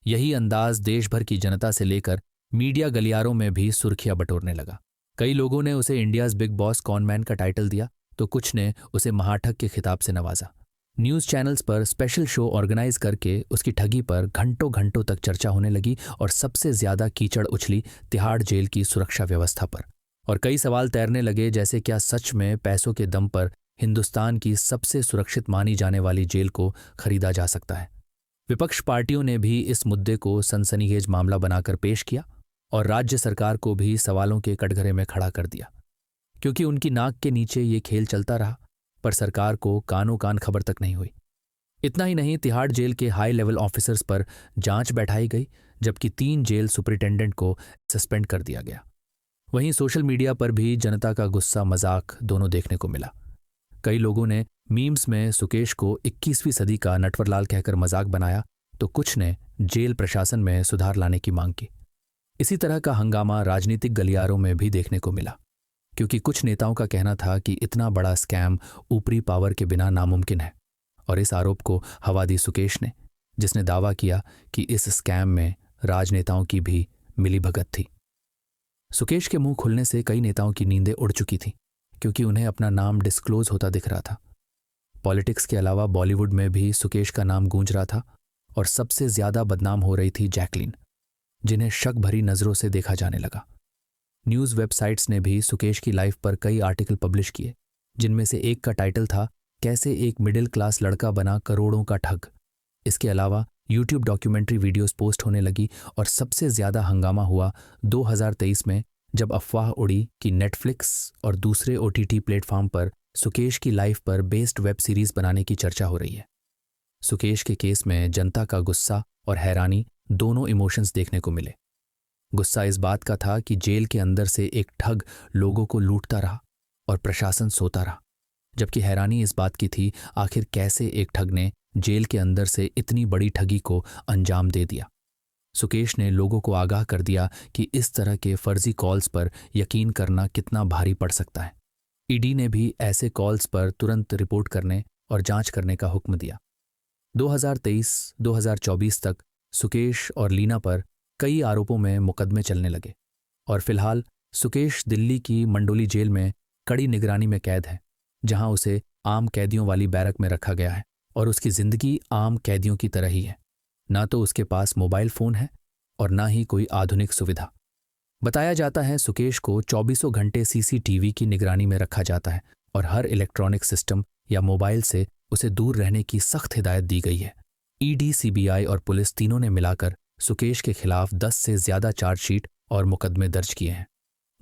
यही अंदाज देश भर की जनता से लेकर मीडिया गलियारों में भी सुर्खियां बटोरने लगा। कई लोगों ने उसे इंडियाज बिग बॉस कॉनमैन का टाइटल दिया, तो कुछ ने उसे महाठग के खिताब से नवाजा। न्यूज़ चैनल्स पर स्पेशल शो ऑर्गेनाइज करके उसकी ठगी पर घंटों घंटों तक चर्चा होने लगी और सबसे ज्यादा कीचड़ उछली तिहाड़ जेल की सुरक्षा व्यवस्था पर। और कई सवाल तैरने लगे, जैसे क्या सच में पैसों के दम पर हिंदुस्तान की सबसे सुरक्षित मानी जाने वाली जेल को खरीदा जा सकता है। विपक्ष पार्टियों ने भी इस मुद्दे को सनसनीखेज मामला बनाकर पेश किया और राज्य सरकार को भी सवालों के कटघरे में खड़ा कर दिया। क्योंकि उनकी नाक के नीचे ये खेल चलता रहा, पर सरकार को कानों कान खबर तक नहीं हुई। इतना ही नहीं, तिहाड़ जेल के हाई लेवल ऑफिसर्स पर जांच बैठाई गई, जबकि 3 जेल सुपरिटेंडेंट को सस्पेंड कर दिया गया। वहीं सोशल मीडिया पर भी जनता का गुस्सा मजाक दोनों देखने को मिला। कई लोगों ने मीम्स में सुकेश को 21वीं सदी का नटवरलाल कहकर मजाक बनाया, तो कुछ ने जेल प्रशासन में सुधार लाने की मांग की। इसी तरह का हंगामा राजनीतिक गलियारों में भी देखने को मिला, क्योंकि कुछ नेताओं का कहना था कि इतना बड़ा स्कैम ऊपरी पावर के बिना नामुमकिन है। और इस आरोप को हवा दी सुकेश ने, जिसने दावा किया कि इस स्कैम में राजनेताओं की भी मिलीभगत थी। सुकेश के मुंह खुलने से कई नेताओं की नींदें उड़ चुकी थीं, क्योंकि उन्हें अपना नाम डिस्क्लोज होता दिख रहा था। पॉलिटिक्स के अलावा बॉलीवुड में भी सुकेश का नाम गूंज रहा था और सबसे ज्यादा बदनाम हो रही थी जैकलीन, जिन्हें शक भरी नजरों से देखा जाने लगा। न्यूज़ वेबसाइट्स ने भी सुकेश की लाइफ पर कई आर्टिकल पब्लिश किए, जिनमें से एक का टाइटल था, कैसे एक मिडिल क्लास लड़का बना करोड़ों का ठग। इसके अलावा यूट्यूब डॉक्यूमेंट्री वीडियोस पोस्ट होने लगी और सबसे ज्यादा हंगामा हुआ 2023 में, जब अफवाह उड़ी कि नेटफ्लिक्स और दूसरे OTT प्लेटफॉर्म पर सुकेश की लाइफ पर बेस्ड वेब सीरीज बनाने की चर्चा हो रही है। सुकेश के केस में जनता का गुस्सा और हैरानी दोनों इमोशंस देखने को मिले। गुस्सा इस बात का था कि जेल के अंदर से एक ठग लोगों को लूटता रहा और प्रशासन सोता रहा, जबकि हैरानी इस बात की थी आखिर कैसे एक ठग ने जेल के अंदर से इतनी बड़ी ठगी को अंजाम दे दिया। सुकेश ने लोगों को आगाह कर दिया कि इस तरह के फर्जी कॉल्स पर यकीन करना कितना भारी पड़ सकता है। ईडी ने भी ऐसे कॉल्स पर तुरंत रिपोर्ट करने और जांच करने का हुक्म दिया। 2023-2024 तक सुकेश और लीना पर कई आरोपों में मुकदमे चलने लगे और फिलहाल सुकेश दिल्ली की मंडोली जेल में कड़ी निगरानी में कैद है, जहां उसे आम कैदियों वाली बैरक में रखा गया है और उसकी जिंदगी आम कैदियों की तरह ही है। ना तो उसके पास मोबाइल फोन है और ना ही कोई आधुनिक सुविधा। बताया जाता है सुकेश को 24 घंटे CCTV की निगरानी में रखा जाता है और हर इलेक्ट्रॉनिक सिस्टम या मोबाइल से उसे दूर रहने की सख्त हिदायत दी गई है। ED, CBI और पुलिस तीनों ने मिलाकर सुकेश के खिलाफ 10 से ज्यादा चार्जशीट और मुकदमे दर्ज किए हैं,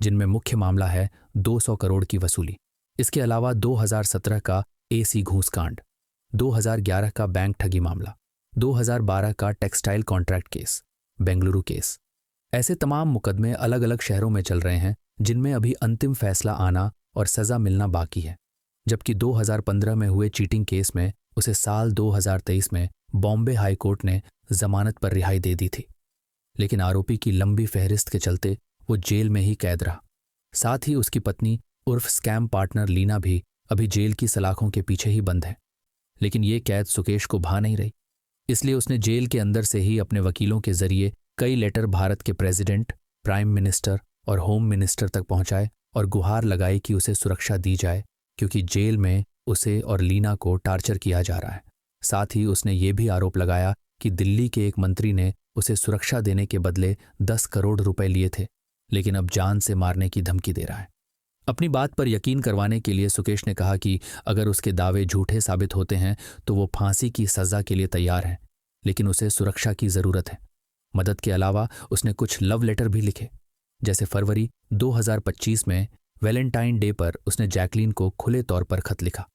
जिनमें मुख्य मामला है 200 करोड़ की वसूली। इसके अलावा 2017 का AC घूस कांड, 2011 का बैंक ठगी मामला, 2012 का textile contract case, Bengaluru case, ऐसे तमाम मुकदमे अलग अलग शहरों में चल रहे हैं, जिनमें अभी अंतिम फैसला आना और सज़ा मिलना बाकी है। जबकि 2015 में हुए चीटिंग केस में उसे साल 2023 में बॉम्बे हाई कोर्ट ने जमानत पर रिहाई दे दी थी। लेकिन आरोपी की लंबी फहरिस्त के चलते वो जेल में ही कैद रहा। साथ ही उसकी पत्नी उर्फ स्कैम पार्टनर लीना भी अभी जेल की सलाखों के पीछे ही बंद है। लेकिन ये कैद सुकेश को भा नहीं रही, इसलिए उसने जेल के अंदर से ही अपने वकीलों के जरिए कई लेटर भारत के प्रेसिडेंट, प्राइम मिनिस्टर और होम मिनिस्टर तक पहुंचाए और गुहार लगाई कि उसे सुरक्षा दी जाए, क्योंकि जेल में उसे और लीना को टार्चर किया जा रहा है। साथ ही उसने ये भी आरोप लगाया कि दिल्ली के एक मंत्री ने उसे सुरक्षा देने के बदले 10 करोड़ रुपए लिए थे, लेकिन अब जान से मारने की धमकी दे रहा है। अपनी बात पर यकीन करवाने के लिए सुकेश ने कहा कि अगर उसके दावे झूठे साबित होते हैं तो वो फांसी की सज़ा के लिए तैयार है, लेकिन उसे सुरक्षा की ज़रूरत है। मदद के अलावा उसने कुछ लव लेटर भी लिखे। जैसे फरवरी 2025 में वैलेंटाइन डे पर उसने जैकलीन को खुले तौर पर खत लिखा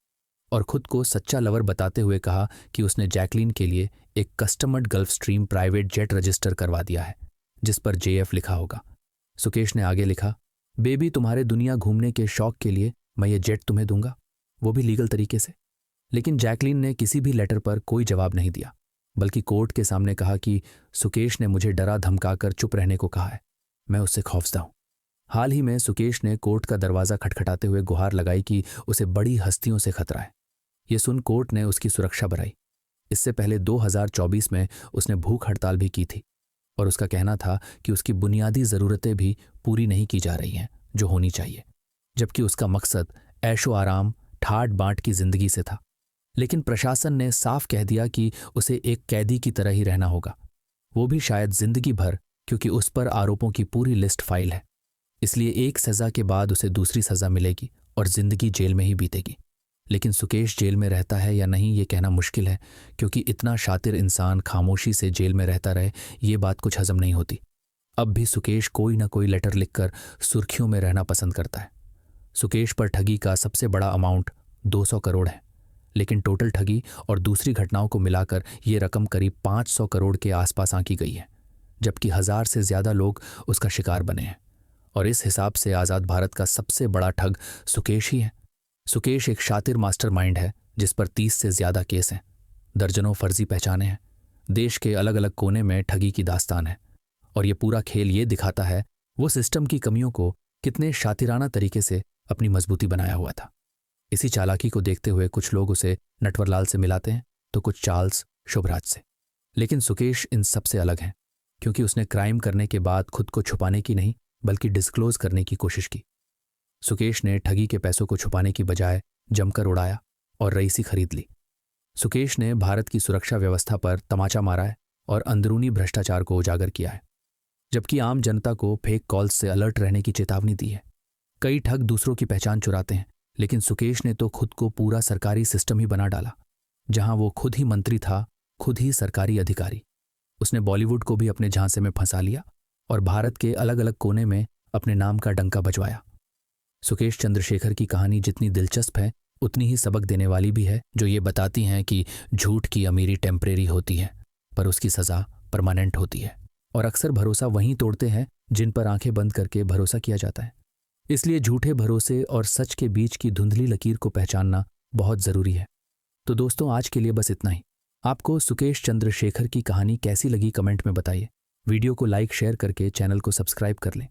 और खुद को सच्चा लवर बताते हुए कहा कि उसने जैकलीन के लिए एक customised Gulfstream private jet register करवा दिया है, जिस पर JF लिखा होगा। सुकेश ने आगे लिखा, बेबी, तुम्हारे दुनिया घूमने के शौक के लिए मैं ये जेट तुम्हें दूंगा, वो भी लीगल तरीके से। लेकिन जैकलीन ने किसी भी लेटर पर कोई जवाब नहीं दिया, बल्कि कोर्ट के सामने कहा कि सुकेश ने मुझे डरा धमकाकर चुप रहने को कहा है, मैं उससे खौफजदा हूं। हाल ही में सुकेश ने कोर्ट का दरवाज़ा खटखटाते हुए गुहार लगाई कि उसे बड़ी हस्तियों से खतरा है। ये सुन कोर्ट ने उसकी सुरक्षा बढ़ाई। इससे पहले 2024 में उसने भूख हड़ताल भी की थी और उसका कहना था कि उसकी बुनियादी ज़रूरतें भी पूरी नहीं की जा रही हैं जो होनी चाहिए, जबकि उसका मकसद ऐशो आराम, ठाट बांट की जिंदगी से था। लेकिन प्रशासन ने साफ कह दिया कि उसे एक कैदी की तरह ही रहना होगा, वो भी शायद जिंदगी भर, क्योंकि उस पर आरोपों की पूरी लिस्ट फाइल है। इसलिए एक सज़ा के बाद उसे दूसरी सज़ा मिलेगी और जिंदगी जेल में ही बीतेगी। लेकिन सुकेश जेल में रहता है या नहीं ये कहना मुश्किल है, क्योंकि इतना शातिर इंसान खामोशी से जेल में रहता रहे ये बात कुछ हजम नहीं होती। अब भी सुकेश कोई ना कोई लेटर लिखकर सुर्खियों में रहना पसंद करता है। सुकेश पर ठगी का सबसे बड़ा अमाउंट 200 करोड़ है, लेकिन टोटल ठगी और दूसरी घटनाओं को मिलाकर ये रकम करीब 500 करोड़ के आसपास आंकी गई है, जबकि 1000 से ज़्यादा लोग उसका शिकार बने हैं। और इस हिसाब से आज़ाद भारत का सबसे बड़ा ठग सुकेश ही है। सुकेश एक शातिर मास्टरमाइंड है जिस पर 30 से ज़्यादा केस हैं, दर्जनों फर्जी पहचाने हैं, देश के अलग अलग कोने में ठगी की दास्तान है। और ये पूरा खेल ये दिखाता है वो सिस्टम की कमियों को कितने शातिराना तरीके से अपनी मजबूती बनाया हुआ था। इसी चालाकी को देखते हुए कुछ लोग उसे नटवरलाल से मिलाते हैं तो कुछ चार्ल्स शुभराज से। लेकिन सुकेश इन सबसे अलग हैं, क्योंकि उसने क्राइम करने के बाद खुद को छुपाने की नहीं बल्कि डिस्क्लोज करने की कोशिश की। सुकेश ने ठगी के पैसों को छुपाने की बजाय जमकर उड़ाया और रईसी खरीद ली। सुकेश ने भारत की सुरक्षा व्यवस्था पर तमाचा मारा है और अंदरूनी भ्रष्टाचार को उजागर किया है, जबकि आम जनता को फेक कॉल्स से अलर्ट रहने की चेतावनी दी है। कई ठग दूसरों की पहचान चुराते हैं, लेकिन सुकेश ने तो खुद को पूरा सरकारी सिस्टम ही बना डाला, जहां वो खुद ही मंत्री था, खुद ही सरकारी अधिकारी। उसने बॉलीवुड को भी अपने झांसे में फंसा लिया और भारत के अलग अलग कोने में अपने नाम का डंका बजवाया। सुकेश चंद्रशेखर की कहानी जितनी दिलचस्प है उतनी ही सबक देने वाली भी है, जो ये बताती हैं कि झूठ की अमीरी टेम्परेरी होती है पर उसकी सज़ा परमानेंट होती है। और अक्सर भरोसा वहीं तोड़ते हैं जिन पर आंखें बंद करके भरोसा किया जाता है। इसलिए झूठे भरोसे और सच के बीच की धुंधली लकीर को पहचानना बहुत ज़रूरी है। तो दोस्तों, आज के लिए बस इतना ही। आपको सुकेश चंद्रशेखर की कहानी कैसी लगी कमेंट में बताइए। वीडियो को लाइक शेयर करके चैनल को सब्सक्राइब कर लें।